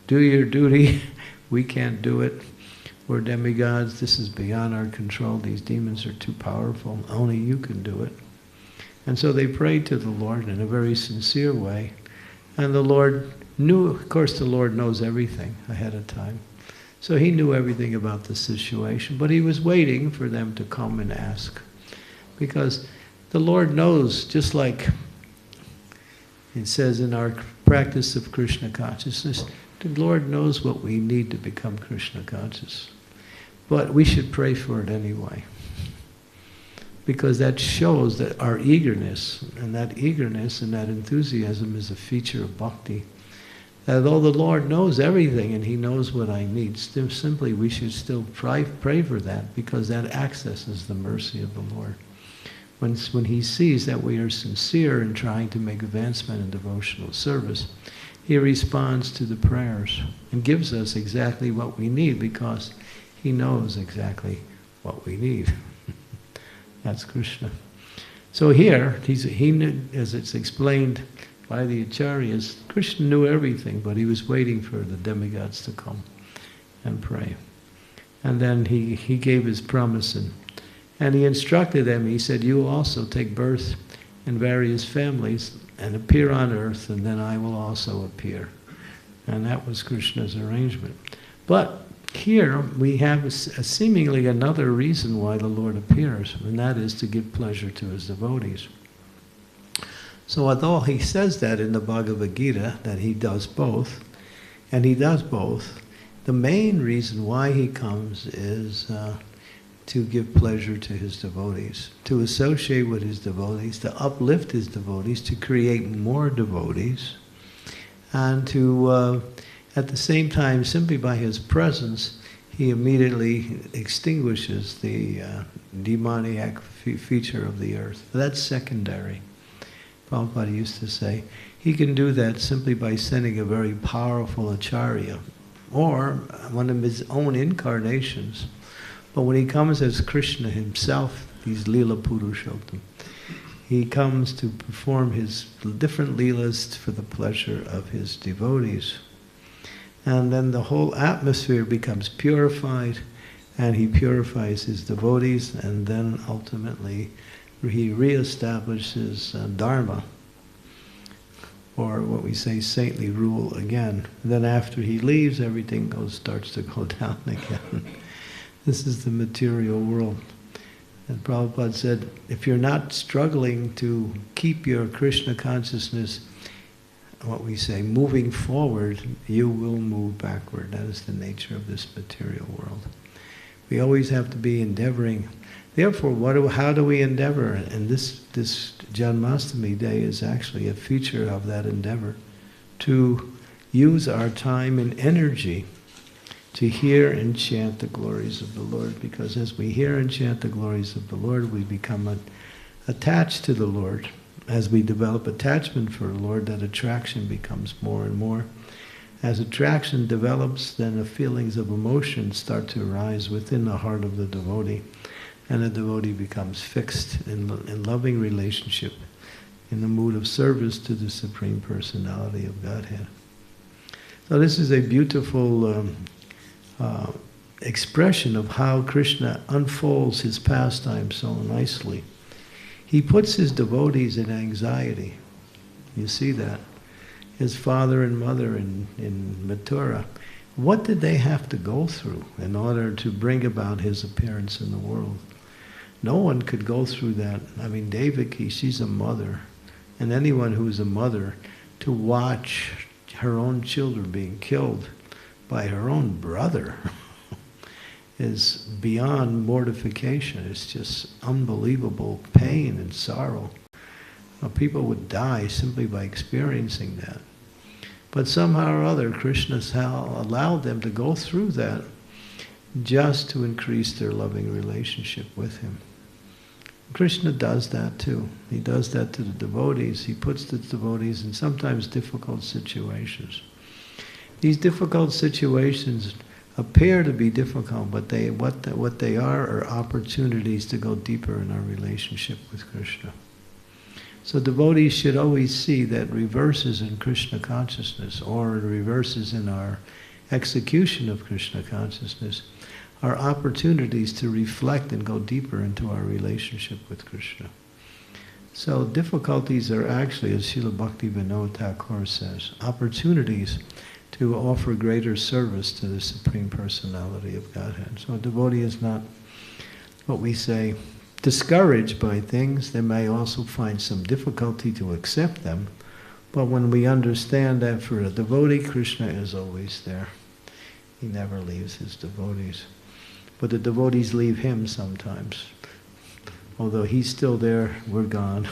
do your duty. We can't do it. We're demigods. This is beyond our control. These demons are too powerful. Only you can do it. And so they prayed to the Lord in a very sincere way. And the Lord knew, of course, the Lord knows everything ahead of time. So he knew everything about the situation, but he was waiting for them to come and ask. Because the Lord knows, just like it says in our practice of Krishna consciousness, the Lord knows what we need to become Krishna conscious. But we should pray for it anyway. Because that shows that our eagerness and that enthusiasm is a feature of bhakti. That though the Lord knows everything and he knows what I need, simply we should still pray for that, because that accesses the mercy of the Lord. When he sees that we are sincere in trying to make advancement in devotional service, he responds to the prayers and gives us exactly what we need, because he knows exactly what we need. That's Krishna. So here, he knew, as it's explained by the acharyas, Krishna knew everything, but he was waiting for the demigods to come and pray. And then he gave his promise, and he instructed them. He said, you will also take birth in various families and appear on earth, and then I will also appear. And that was Krishna's arrangement. But here we have seemingly another reason why the Lord appears, and that is to give pleasure to his devotees. So although he says that in the Bhagavad Gita, that he does both, and he does both, the main reason why he comes is to give pleasure to his devotees, to associate with his devotees, to uplift his devotees, to create more devotees, and to, at the same time, simply by his presence, he immediately extinguishes the demoniac feature of the earth. That's secondary. Prabhupada used to say, he can do that simply by sending a very powerful acharya, or one of his own incarnations. But when he comes as Krishna himself, he's Leela Purushottam, he comes to perform his different leelas for the pleasure of his devotees. And then the whole atmosphere becomes purified, and he purifies his devotees, and then ultimately he reestablishes Dharma, or what we say, saintly rule again. And then after he leaves, everything starts to go down again. This is the material world. And Prabhupada said, if you're not struggling to keep your Krishna consciousness, what we say, moving forward, you will move backward. That is the nature of this material world. We always have to be endeavoring. Therefore, how do we endeavor? And this Janmashtami day is actually a feature of that endeavor, to use our time and energy to hear and chant the glories of the Lord, because as we hear and chant the glories of the Lord, we become attached to the Lord. As we develop attachment for the Lord, that attraction becomes more and more. As attraction develops, then the feelings of emotion start to arise within the heart of the devotee, and the devotee becomes fixed in loving relationship, in the mood of service to the Supreme Personality of Godhead. So this is a beautiful expression of how Krishna unfolds his pastime so nicely. He puts his devotees in anxiety. You see that. His father and mother in Mathura, what did they have to go through in order to bring about his appearance in the world? No one could go through that. I mean, Devaki, she's a mother. And anyone who's a mother, to watch her own children being killed by her own brother is beyond mortification. It's just unbelievable pain and sorrow. People would die simply by experiencing that. But somehow or other, Krishna allowed them to go through that just to increase their loving relationship with him. Krishna does that too. He does that to the devotees. He puts the devotees in sometimes difficult situations. These difficult situations appear to be difficult, but what they are opportunities to go deeper in our relationship with Krishna. So devotees should always see that reverses in Krishna consciousness, or reverses in our execution of Krishna consciousness, are opportunities to reflect and go deeper into our relationship with Krishna. So difficulties are actually, as Srila Bhaktivinoda Thakur says, opportunities to offer greater service to the Supreme Personality of Godhead. So a devotee is not, what we say, discouraged by things. They may also find some difficulty to accept them, but when we understand that for a devotee, Krishna is always there. He never leaves his devotees. But the devotees leave him sometimes. Although he's still there, we're gone.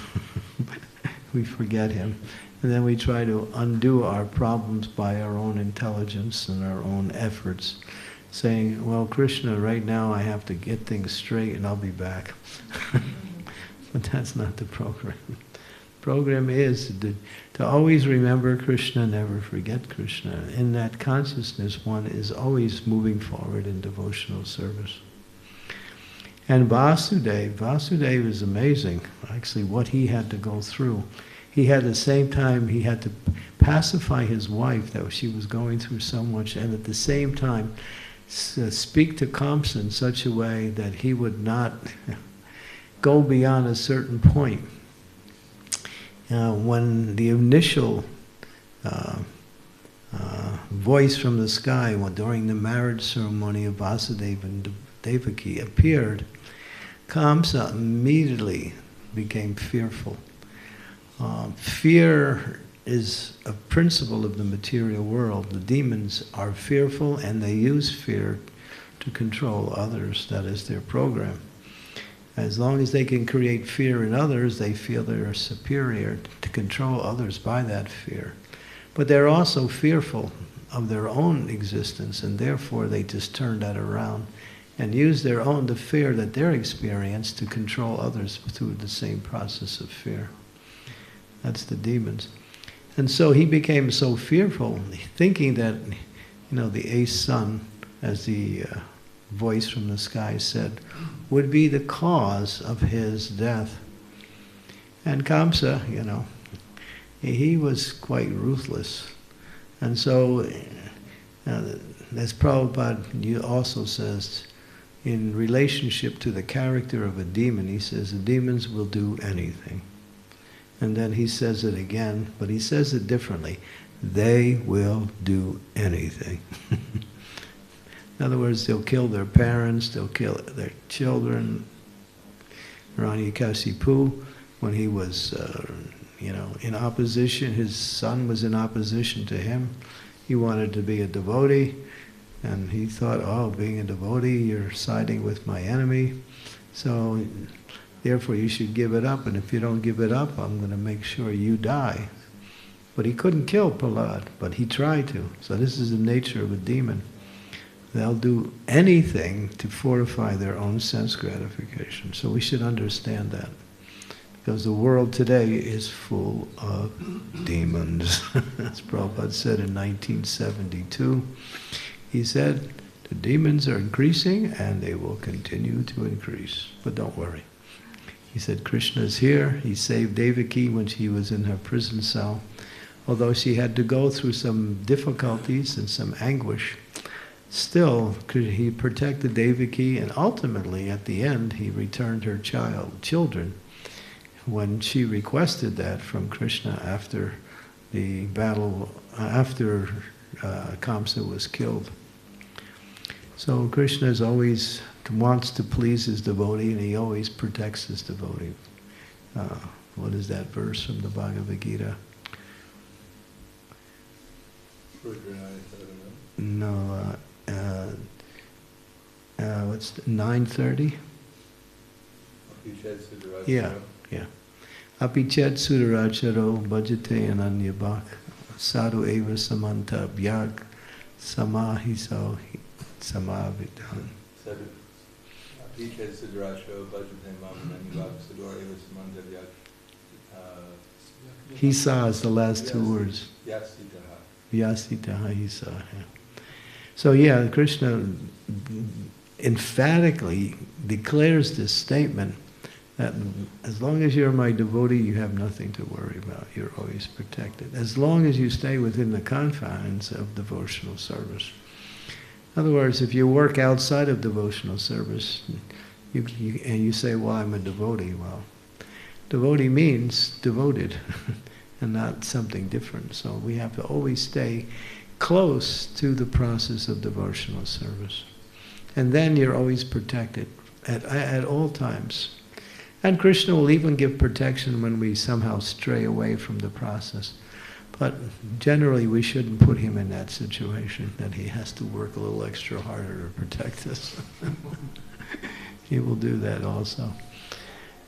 We forget him. And then we try to undo our problems by our own intelligence and our own efforts, saying, well, Krishna, right now I have to get things straight and I'll be back. But that's not the program. The program is to always remember Krishna, never forget Krishna. In that consciousness, one is always moving forward in devotional service. And Vasudeva is amazing, actually, what he had to go through. He had the same time, he had to pacify his wife, that she was going through so much, and at the same time speak to Kamsa in such a way that he would not go beyond a certain point. When the initial voice from the sky, during the marriage ceremony of Vasudeva and Devaki appeared, Kamsa immediately became fearful. Fear is a principle of the material world. The demons are fearful and they use fear to control others. That is their program. As long as they can create fear in others, they feel they're superior to control others by that fear. But they're also fearful of their own existence, and therefore they just turn that around and use the fear that they're experienced to control others through the same process of fear. That's the demons. And so he became so fearful, thinking that, the eighth son, as the voice from the sky said, would be the cause of his death. And Kamsa, he was quite ruthless. And so, as Prabhupada also says, in relationship to the character of a demon, he says the demons will do anything. And then he says it again, but he says it differently. They will do anything. In other words, they'll kill their parents, they'll kill their children. Hiranyakasipu, when he was, in opposition, his son was in opposition to him. He wanted to be a devotee, and he thought, being a devotee, you're siding with my enemy. So therefore you should give it up, and if you don't give it up, I'm going to make sure you die. But he couldn't kill Prahlad, but he tried to. So this is the nature of a demon. They'll do anything to fortify their own sense gratification. So we should understand that. Because the world today is full of demons. As Prabhupada said in 1972, he said, the demons are increasing and they will continue to increase. But don't worry. He said, Krishna is here. He saved Devaki when she was in her prison cell. Although she had to go through some difficulties and some anguish, still he protected Devaki, and ultimately at the end he returned her children when she requested that from Krishna after the battle, after Kamsa was killed. So Krishna is always wants to please his devotee, and he always protects his devotee. What is that verse from the Bhagavad Gita? No, what's 9:30? Yeah. Apichet sudaracharo bhajate ananyabhak sadhu eva samanta bhyag samahiso samavidan. Apichet sudaracharo bhajate ananyabhak sadhu eva samanta bhyag. Hisa is the last two words. Vyasitaha hisa. So yeah, Krishna emphatically declares this statement that as long as you're my devotee, you have nothing to worry about. You're always protected. As long as you stay within the confines of devotional service. In other words, if you work outside of devotional service, and you say, well, I'm a devotee, well, devotee means devoted and not something different. So we have to always stay close to the process of devotional service. And then you're always protected at all times. And Krishna will even give protection when we somehow stray away from the process. But generally we shouldn't put him in that situation, that he has to work a little extra harder to protect us. He will do that also.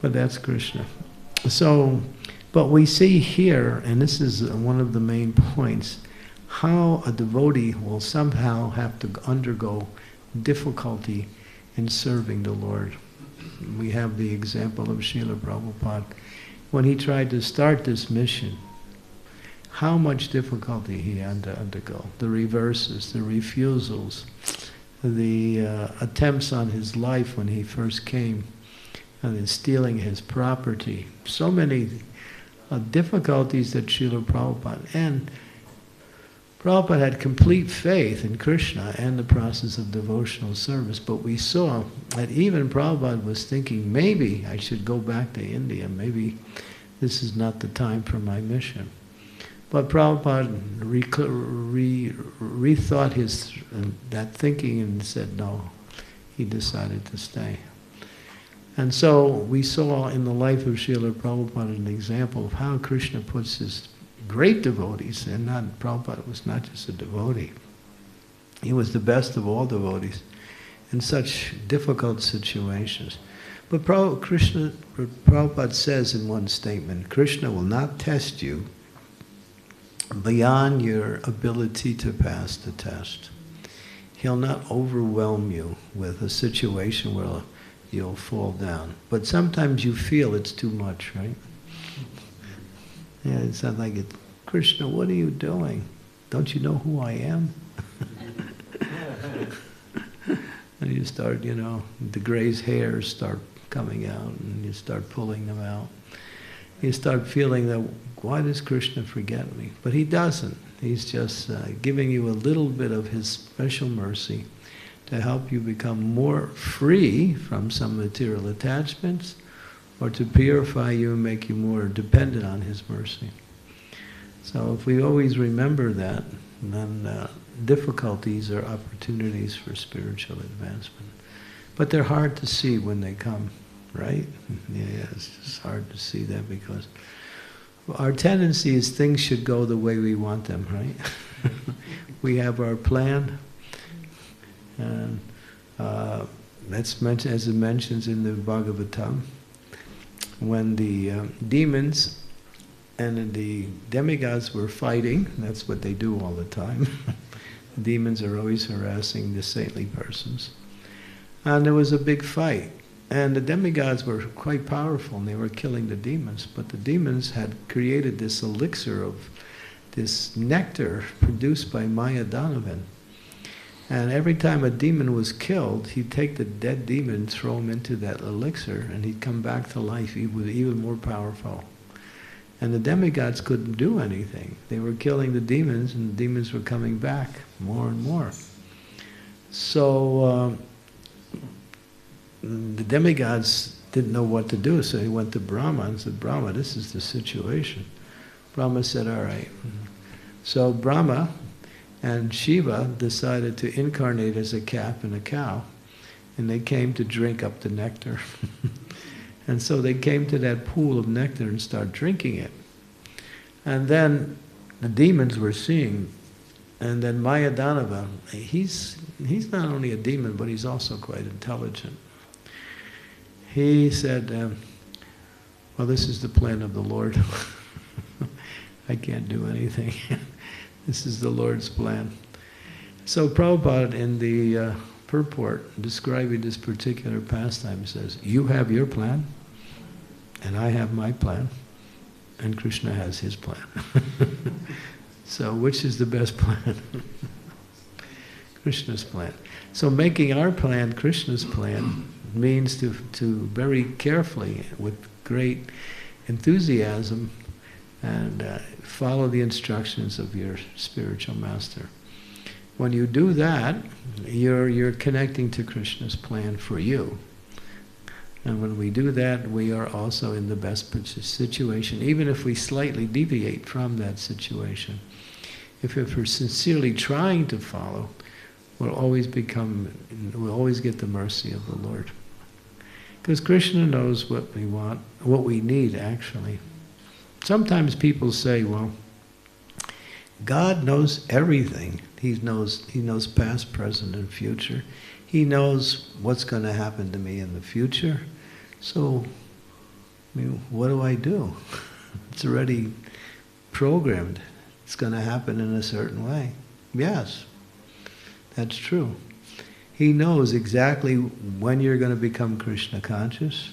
But that's Krishna. So, but we see here, and this is one of the main points, how a devotee will somehow have to undergo difficulty in serving the Lord. We have the example of Srila Prabhupada. When he tried to start this mission, how much difficulty he had to undergo. The reverses, the refusals, the attempts on his life when he first came, and stealing his property. So many difficulties that Srila Prabhupada, and Prabhupada had complete faith in Krishna and the process of devotional service, but we saw that even Prabhupada was thinking, maybe I should go back to India, maybe this is not the time for my mission. But Prabhupada rethought that thinking and said no, he decided to stay. And so we saw in the life of Srila Prabhupada an example of how Krishna puts his great devotees, and Prabhupada was not just a devotee. He was the best of all devotees in such difficult situations. But Prabhupada says in one statement, Krishna will not test you beyond your ability to pass the test. He'll not overwhelm you with a situation where you'll fall down. But sometimes you feel it's too much, right? Yeah, it's not like it. Krishna, what are you doing? Don't you know who I am? And you start, the grazed hairs start coming out, and you start pulling them out. You start feeling that, why does Krishna forget me? But he doesn't. He's just giving you a little bit of his special mercy to help you become more free from some material attachments, or to purify you and make you more dependent on his mercy. So if we always remember that, then difficulties are opportunities for spiritual advancement. But they're hard to see when they come, right? Yeah, it's just hard to see that because our tendency is things should go the way we want them, right? We have our plan, and that's mentioned, as it mentions in the Bhagavatam, when the demons and the demigods were fighting. That's what they do all the time. Demons are always harassing the saintly persons. And there was a big fight. And the demigods were quite powerful, and they were killing the demons. But the demons had created this elixir of this nectar produced by Maya Donovan. And every time a demon was killed, he'd take the dead demon, throw him into that elixir, and he'd come back to life even more powerful. And the demigods couldn't do anything. They were killing the demons, and the demons were coming back more and more. So the demigods didn't know what to do, so he went to Brahma and said, Brahma, this is the situation. Brahma said, all right. So Brahma and Shiva decided to incarnate as a calf and a cow, and they came to drink up the nectar. And so they came to that pool of nectar and started drinking it. And then the demons were seeing, and then Mayadanava, he's not only a demon, but he's also quite intelligent. He said, well, this is the plan of the Lord. I can't do anything. This is the Lord's plan. So Prabhupada in the purport describing this particular pastime says, you have your plan, and I have my plan, and Krishna has his plan. So which is the best plan? Krishna's plan. So making our plan Krishna's plan means to very carefully, with great enthusiasm, and follow the instructions of your spiritual master. When you do that, you're connecting to Krishna's plan for you. And when we do that, we are also in the best situation, even if we slightly deviate from that situation. If we're sincerely trying to follow, we'll always get the mercy of the Lord. Because Krishna knows what we want, what we need actually. Sometimes people say, well, God knows everything. He knows past, present, and future. He knows what's going to happen to me in the future. So, what do I do? It's already programmed. It's going to happen in a certain way. Yes, that's true. He knows exactly when you're going to become Krishna conscious,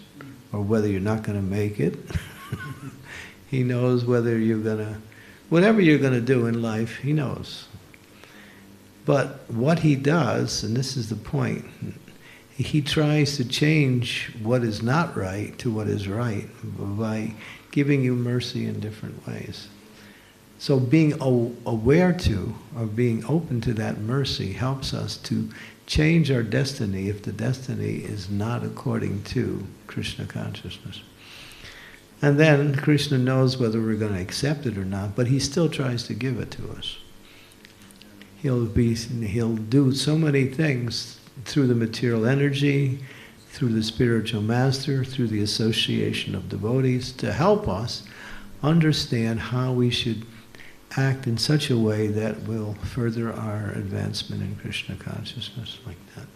or whether you're not going to make it. He knows whether you're going to, whatever you're going to do in life, he knows. But what he does, and this is the point, he tries to change what is not right to what is right by giving you mercy in different ways. So being aware to, or being open to that mercy helps us to change our destiny if the destiny is not according to Krishna consciousness. And then Krishna knows whether we're going to accept it or not, but he still tries to give it to us. He'll do so many things through the material energy, through the spiritual master, through the association of devotees, to help us understand how we should act in such a way that will further our advancement in Krishna consciousness, like that.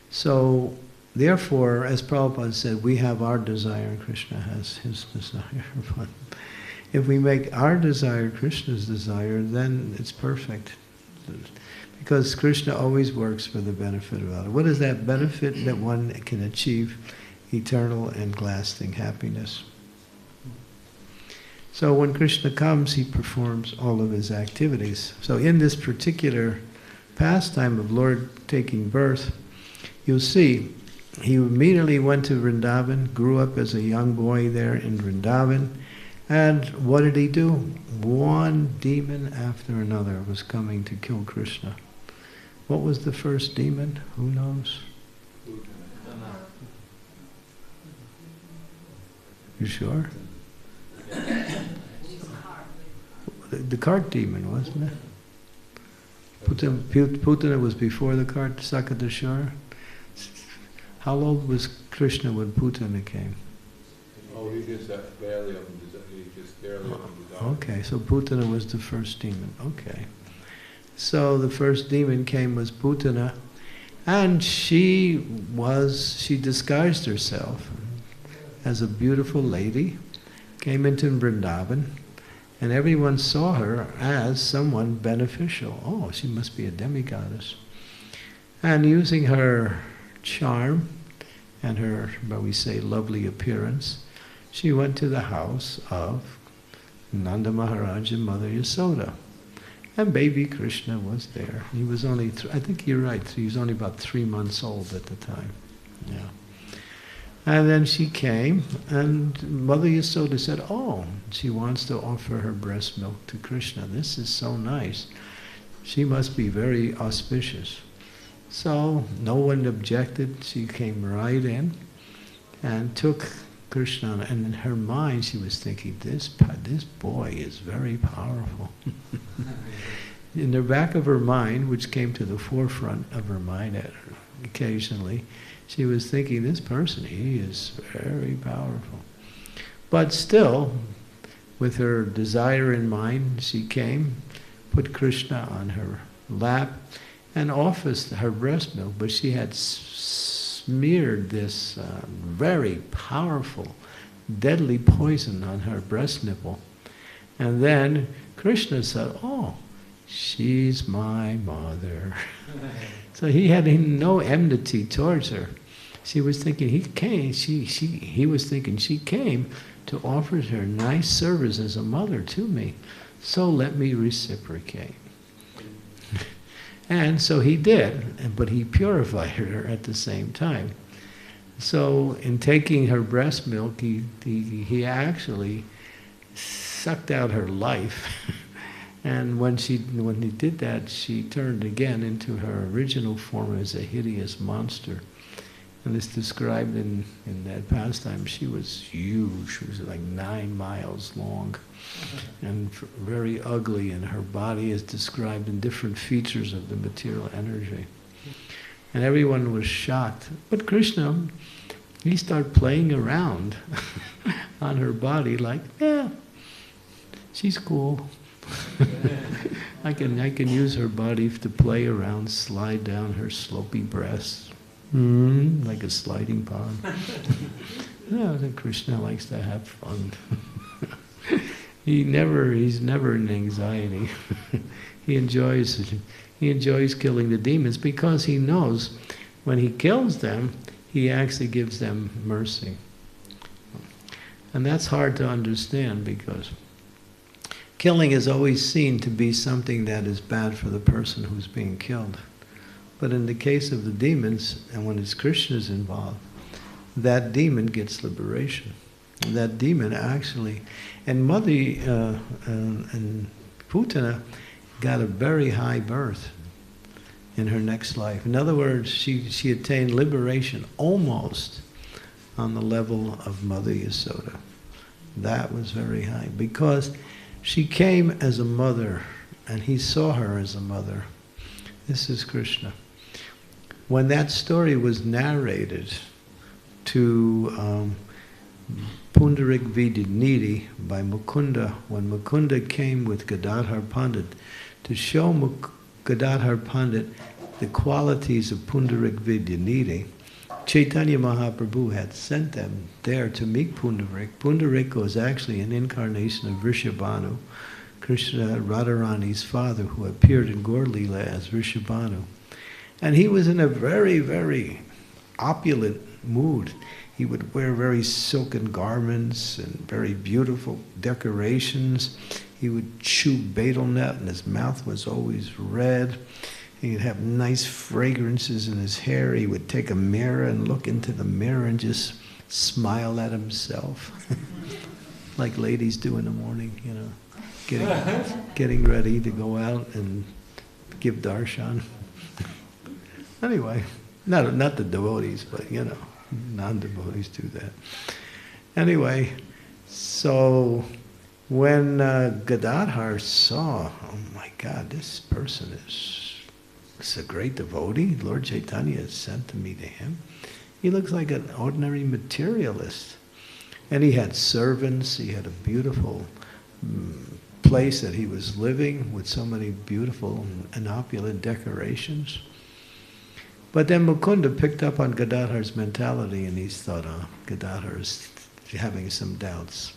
So, therefore, as Prabhupada said, we have our desire and Krishna has his desire. But if we make our desire Krishna's desire, then it's perfect. Because Krishna always works for the benefit of others. What is that benefit? That one can achieve eternal and lasting happiness. So when Krishna comes, he performs all of his activities. So in this particular pastime of Lord taking birth, you'll see he immediately went to Vrindavan, grew up as a young boy there in Vrindavan, and what did he do? One demon after another was coming to kill Krishna. What was the first demon? Who knows? You sure? The cart demon, wasn't it? Putana was before the cart, Sakadashara. How old was Krishna when Putana came? Oh, he just barely opened his eyes. Okay, so Putana was the first demon. Okay. So the first demon came was Putana, And she disguised herself as a beautiful lady, came into Vrindavan, and everyone saw her as someone beneficial. Oh, she must be a demigoddess. And using her charm and her, what we say, lovely appearance, she went to the house of Nanda Maharaj and Mother Yasoda. And baby Krishna was there. He was only, I think you're right, he was only about 3 months old at the time. Yeah. And then she came, and Mother Yasoda said, oh, she wants to offer her breast milk to Krishna. This is so nice. She must be very auspicious. So no one objected. She came right in and took Krishna, and in her mind she was thinking, this boy is very powerful. In the back of her mind, which came to the forefront of her mind occasionally, she was thinking, this person, he is very powerful. But still, with her desire in mind, she came, put Krishna on her lap, and offered her breast milk, but she had smeared this very powerful, deadly poison on her breast nipple. And then Krishna said, oh, she's my mother. So he had no enmity towards her. She was thinking he was thinking she came to offer her nice service as a mother to me, so let me reciprocate. And so he did, but he purified her at the same time. So in taking her breast milk, he actually sucked out her life. And when he did that, she turned again into her original form as a hideous monster. And it's described in that pastime. She was huge. She was like 9 miles long and very ugly, and her body is described in different features of the material energy. And everyone was shocked. But Krishna, he started playing around on her body like, yeah, she's cool. I can use her body to play around, slide down her slopey breasts, like a sliding pond. No, Krishna likes to have fun. He's never in anxiety. He enjoys killing the demons because he knows when he kills them, he actually gives them mercy. And that's hard to understand because killing is always seen to be something that is bad for the person who's being killed. But in the case of the demons, and when it's Krishna's involved, that demon gets liberation. That demon actually, and Mother and Putana got a very high birth in her next life. In other words, she attained liberation almost on the level of Mother Yasoda. That was very high because she came as a mother and he saw her as a mother. This is Krishna. When that story was narrated to Pundarik Vidyanidhi by Mukunda, when Mukunda came with Gadadhar Pandit to show Gadadhar Pandit the qualities of Pundarik Vidyanidhi, Chaitanya Mahaprabhu had sent them there to meet Pundarik. Pundarik was actually an incarnation of Vrishabhanu, Krishna Radharani's father, who appeared in Gaur Leela as Vrishabhanu. And he was in a very, very opulent mood. He would wear very silken garments and very beautiful decorations. He would chew betel nut and his mouth was always red. He'd have nice fragrances in his hair. He would take a mirror and look into the mirror and just smile at himself. Like ladies do in the morning, you know, getting ready to go out and give darshan. Anyway, not the devotees, but you know, non-devotees do that. Anyway, so when Gadadhar saw, oh my God, this person is a great devotee, Lord Chaitanya has sent me to him. He looks like an ordinary materialist. And he had servants, he had a beautiful place that he was living with so many beautiful and opulent decorations. But then Mukunda picked up on Gadadhar's mentality and he thought, oh, Gadadhar is having some doubts.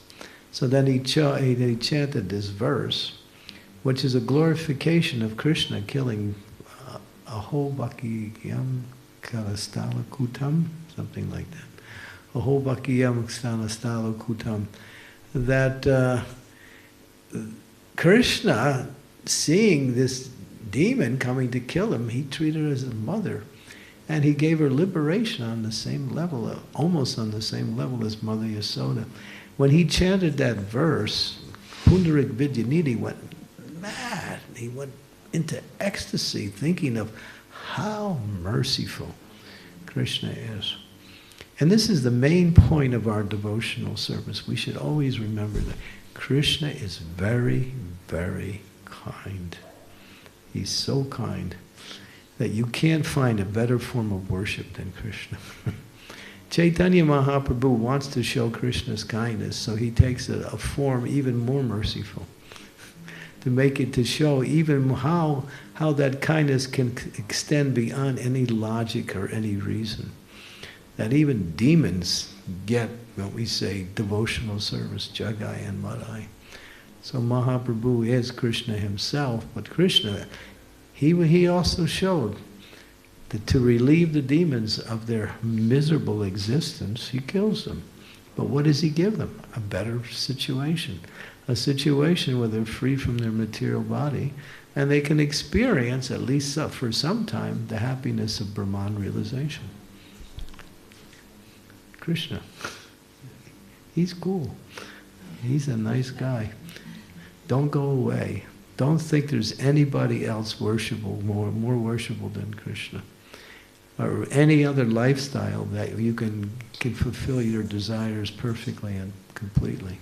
So then he chanted this verse, which is a glorification of Krishna killing aho bhakti-yam kalastala kutam, something like that. Aho bhakti-yam kalastala kutam. That Krishna, seeing this demon coming to kill him, he treated her as a mother. And he gave her liberation on the same level, almost on the same level as Mother Yasoda. When he chanted that verse, Pundarik Vidyanidhi went mad. He went into ecstasy, thinking of how merciful Krishna is. And this is the main point of our devotional service. We should always remember that Krishna is very, very kind. He's so kind that you can't find a better form of worship than Krishna. Chaitanya Mahaprabhu wants to show Krishna's kindness, so he takes a form even more merciful to make it, to show even how that kindness can extend beyond any logic or any reason. That even demons get what we say devotional service, Jagai and Madai. So Mahaprabhu is Krishna himself, but Krishna, he also showed that to relieve the demons of their miserable existence, he kills them. But what does he give them? A better situation. A situation where they're free from their material body and they can experience, at least for some time, the happiness of Brahman realization. Krishna. He's cool. He's a nice guy. Don't go away. Don't think there's anybody else worshipable, more worshipable than Krishna. Or any other lifestyle that you can fulfill your desires perfectly and completely.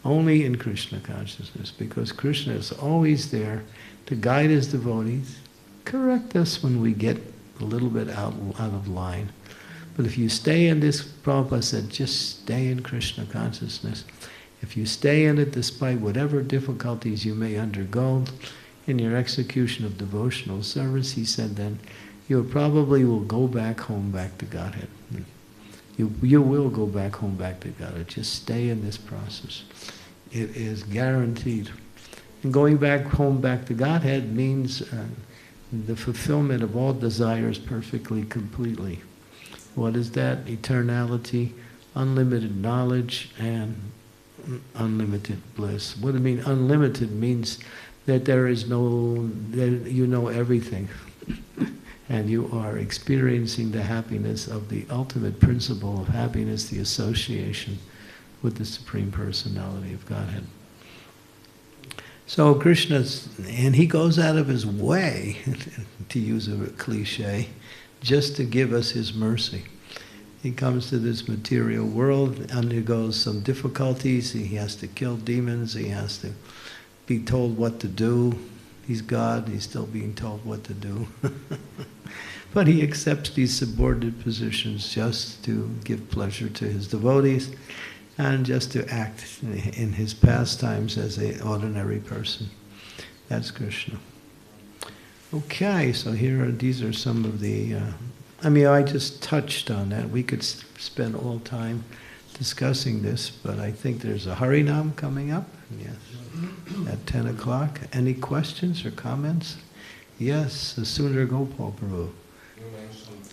Only in Krishna consciousness, because Krishna is always there to guide his devotees, correct us when we get a little bit out of line. But if you stay in this, Prabhupada said, just stay in Krishna consciousness. If you stay in it despite whatever difficulties you may undergo in your execution of devotional service, he said, then you probably will go back home, back to Godhead. You will go back home, back to Godhead. Just stay in this process. It is guaranteed. And going back home, back to Godhead means the fulfillment of all desires perfectly, completely. What is that? Eternality, unlimited knowledge, and unlimited bliss. What do I mean? Unlimited means that there is no, that you know everything. And you are experiencing the happiness of the ultimate principle of happiness, the association with the Supreme Personality of Godhead. So Krishna's, and he goes out of his way, to use a cliche, just to give us his mercy. He comes to this material world, undergoes some difficulties, he has to kill demons, he has to be told what to do. He's God, he's still being told what to do. But he accepts these subordinate positions just to give pleasure to his devotees and just to act in his pastimes as an ordinary person. That's Krishna. Okay, so these are some of the... I just touched on that. We could spend all time discussing this, but I think there's a Harinam coming up. Yes, at 10 o'clock. Any questions or comments? Yes, the Sundar Gopal Prabhu. You mentioned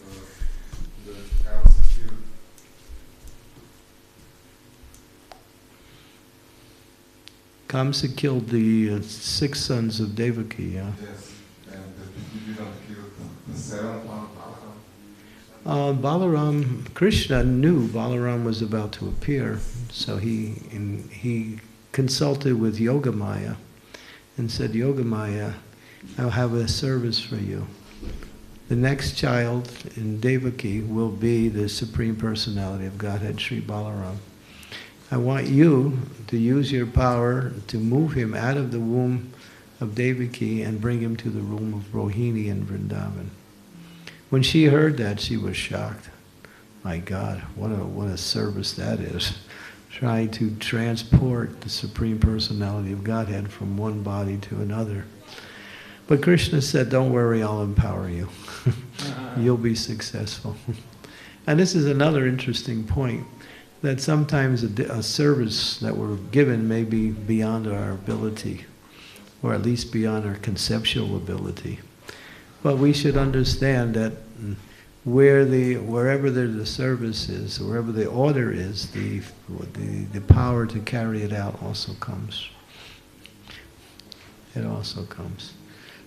the Kamsa. Kamsa killed the 6 sons of Devaki, yeah. Yes, and you didn't kill the 7th one, Balaram, Krishna knew Balaram was about to appear, so he consulted with Yogamaya and said, Yogamaya, I'll have a service for you. The next child in Devaki will be the Supreme Personality of Godhead, Sri Balaram. I want you to use your power to move him out of the womb of Devaki and bring him to the womb of Rohini and Vrindavan. When she heard that, she was shocked. My God, what a service that is. Trying to transport the Supreme Personality of Godhead from one body to another. But Krishna said, don't worry, I'll empower you. You'll be successful. And this is another interesting point, that sometimes a service that we're given may be beyond our ability, or at least beyond our conceptual ability. But we should understand that wherever the service is, wherever the order is, the power to carry it out also comes. It also comes.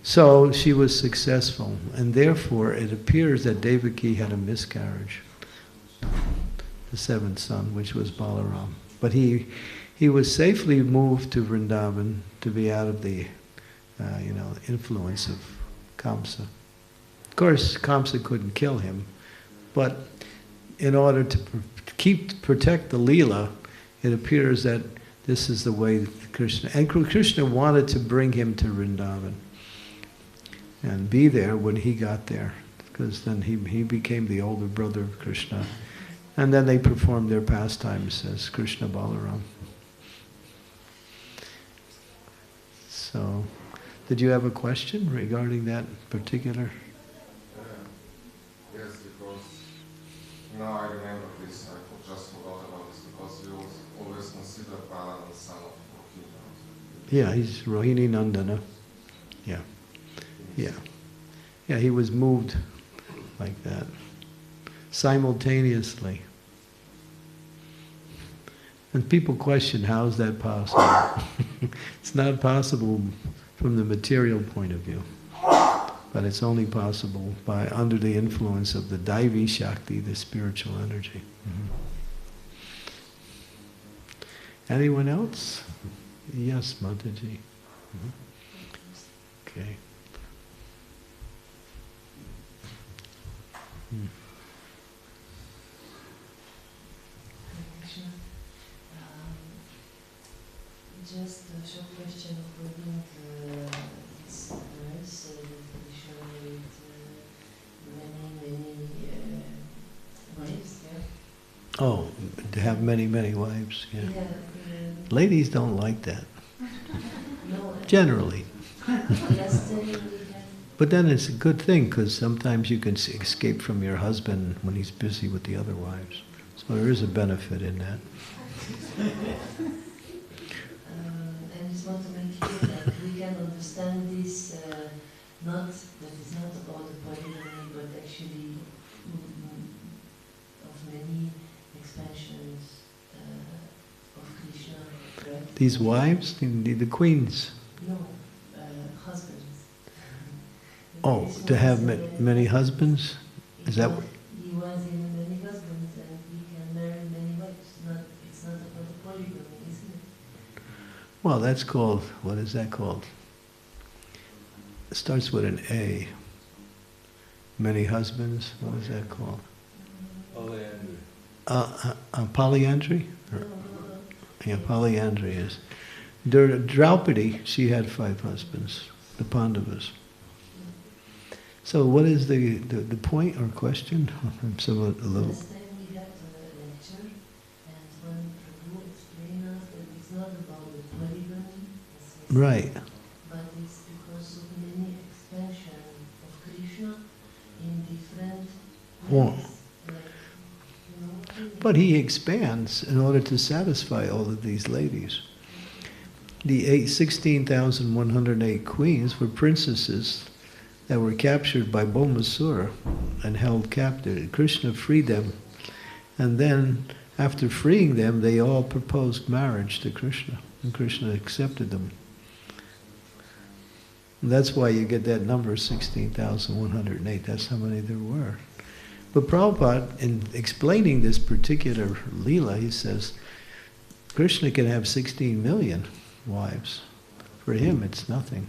So she was successful, and therefore it appears that Devaki had a miscarriage, the seventh son, which was Balaram. But he was safely moved to Vrindavan to be out of the influence of Kamsa. Of course, Kamsa couldn't kill him, but in order to protect the Leela, it appears that this is the way that Krishna... And Krishna wanted to bring him to Vrindavan and be there when he got there, because then he became the older brother of Krishna. And then they performed their pastimes as Krishna Balaram. So, did you have a question regarding that particular? Yes, because now I remember this, I just forgot about this, because you always consider Balaram the son of Rohini. Yeah, he's Rohini Nandana. Yeah. Yeah. Yeah, he was moved like that, simultaneously. And people question, how is that possible? It's not possible from the material point of view, but it's only possible by under the influence of the Daivi Shakti, the spiritual energy. Anyone else? Yes, Mataji. Okay. Just a short question according to this verse that Krishna made many wives, yeah? Oh, to have many, many wives, yeah. Yeah, Ladies don't like that, no, generally. yesterday we had... But then it's a good thing, because sometimes you can escape from your husband when he's busy with the other wives. So there is a benefit in that. I just want to make clear that we can understand this, not that it's not about the polygamy, but actually of many expansions of Krishna, correct? These wives, the queens. No, husbands. Oh, to have many husbands? Is that what? He was in many husbands and he can marry many wives. It's not about the polygamy, isn't it? Well, that's called, what is that called? It starts with an A. Many husbands, what is that called? Polyandry. Polyandry? Yeah, polyandry is. Draupadi, she had 5 husbands, the Pandavas. So what is the point or question? I'm somewhat a little... Last time we had a lecture, and when Prabhu explained us that it's not about the polygamy, Right. but it's because of many expansion of Krishna in different Well, ways. but he expands in order to satisfy all of these ladies. The 16,108 queens were princesses that were captured by Bhaumasura and held captive. Krishna freed them, and then after freeing them, they all proposed marriage to Krishna, and Krishna accepted them. And that's why you get that number 16,108. That's how many there were. But Prabhupada, in explaining this particular Leela, he says, Krishna can have 16 million wives. For him, it's nothing.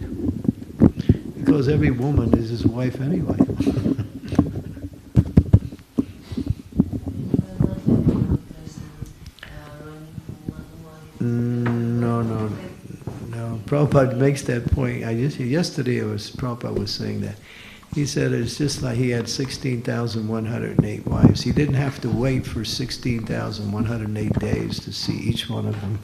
Because every woman is his wife anyway. No. Prabhupada makes that point. Yesterday Prabhupada was saying that. He said it's just like he had 16,108 wives. He didn't have to wait for 16,108 days to see each one of them.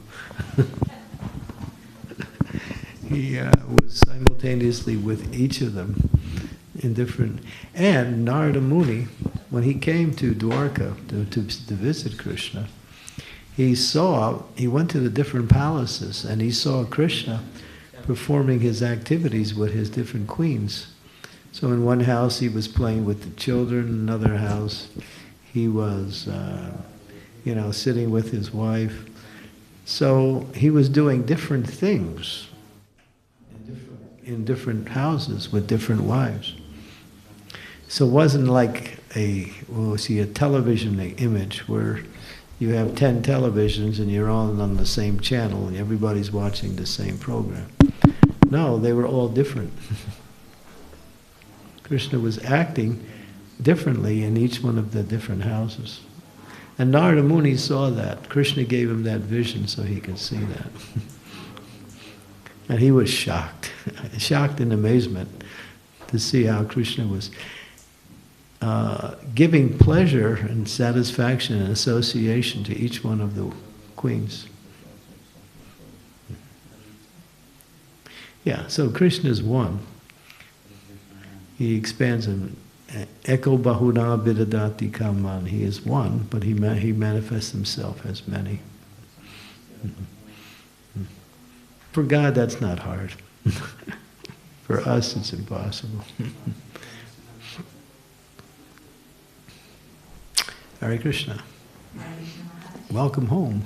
he was simultaneously with each of them in different. And Narada Muni, when he came to Dwarka to visit Krishna, he went to the different palaces and he saw Krishna performing his activities with his different queens. So in one house he was playing with the children, in another house he was sitting with his wife. So he was doing different things in different houses with different wives. So it wasn't like a television image where you have 10 televisions and you're all on the same channel and everybody's watching the same program. No, they were all different. Krishna was acting differently in each one of the different houses. And Narada Muni saw that. Krishna gave him that vision so he could see that. And he was shocked, shocked in amazement to see how Krishna was giving pleasure and satisfaction and association to each one of the queens. Yeah, so Krishna is one. He expands him. Eko bahuna bidadati kaman. He is one, but he manifests himself as many. For God, that's not hard. For us, it's impossible. Hare Krishna. Welcome home.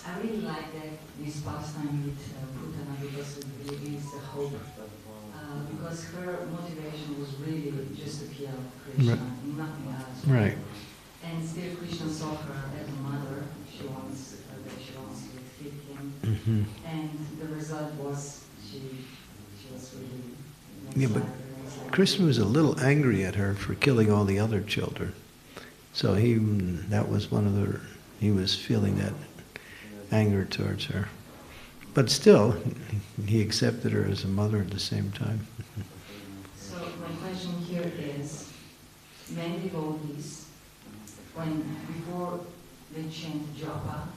I really like this pastime with Putana because it really is a hope. Because her motivation was really just to kill Krishna, nothing else. Right. And still Krishna saw her as a mother. She wants to feed him. Mm-hmm. And the result was she was really... Yeah, but Krishna was a little angry at her for killing all the other children. So he was feeling that anger towards her. But still, he accepted her as a mother at the same time. So my question here is, many devotees, before they chant japa,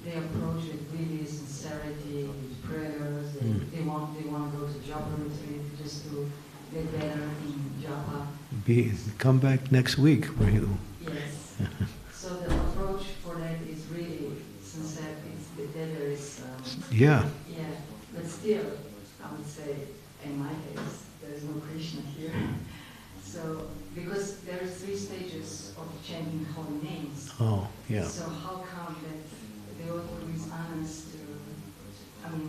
they approach it really sincerity, with prayers, they want to go to japa retreat just to get better in japa. Come back next week for you. Yes. So the approach for that is really sincere. There is. Yeah. Yeah, but still, I would say, in my case, there is no Krishna here. So because there are 3 stages of chanting holy names. Oh, yeah. So how come that the devotee who is honest to,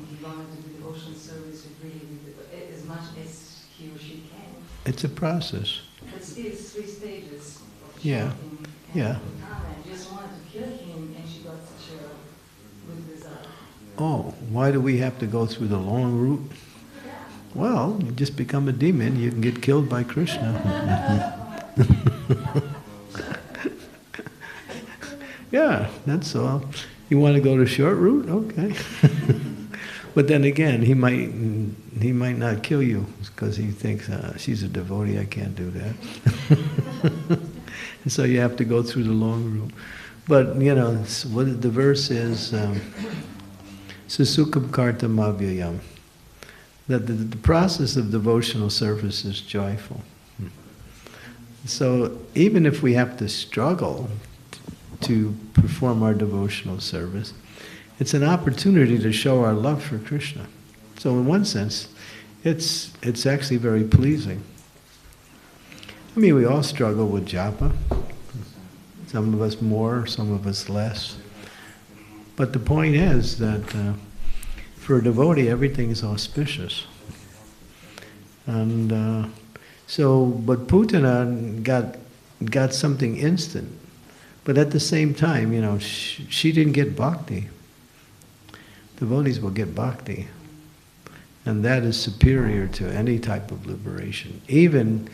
he wanted to do devotional service with really as much as he or she can. It's a process. But still, it's 3 stages of Yeah. chanting. Yeah. I just wanted to kill him, and she got such a good result. Oh, why do we have to go through the long route? Well, you just become a demon, you can get killed by Krishna. Yeah, that's all. You want to go the short route? Okay. But then again, he might not kill you because he thinks, she's a devotee, I can't do that. And so you have to go through the long route. But, what the verse is, Susukam kartam avyayam. That the process of devotional service is joyful. So even if we have to struggle to perform our devotional service, it's an opportunity to show our love for Krishna. So in one sense, it's actually very pleasing. We all struggle with japa. Some of us more, some of us less. But the point is that for a devotee, everything is auspicious. And but Putana got something instant. But at the same time, she didn't get bhakti. Devotees will get bhakti. And that is superior to any type of liberation. Even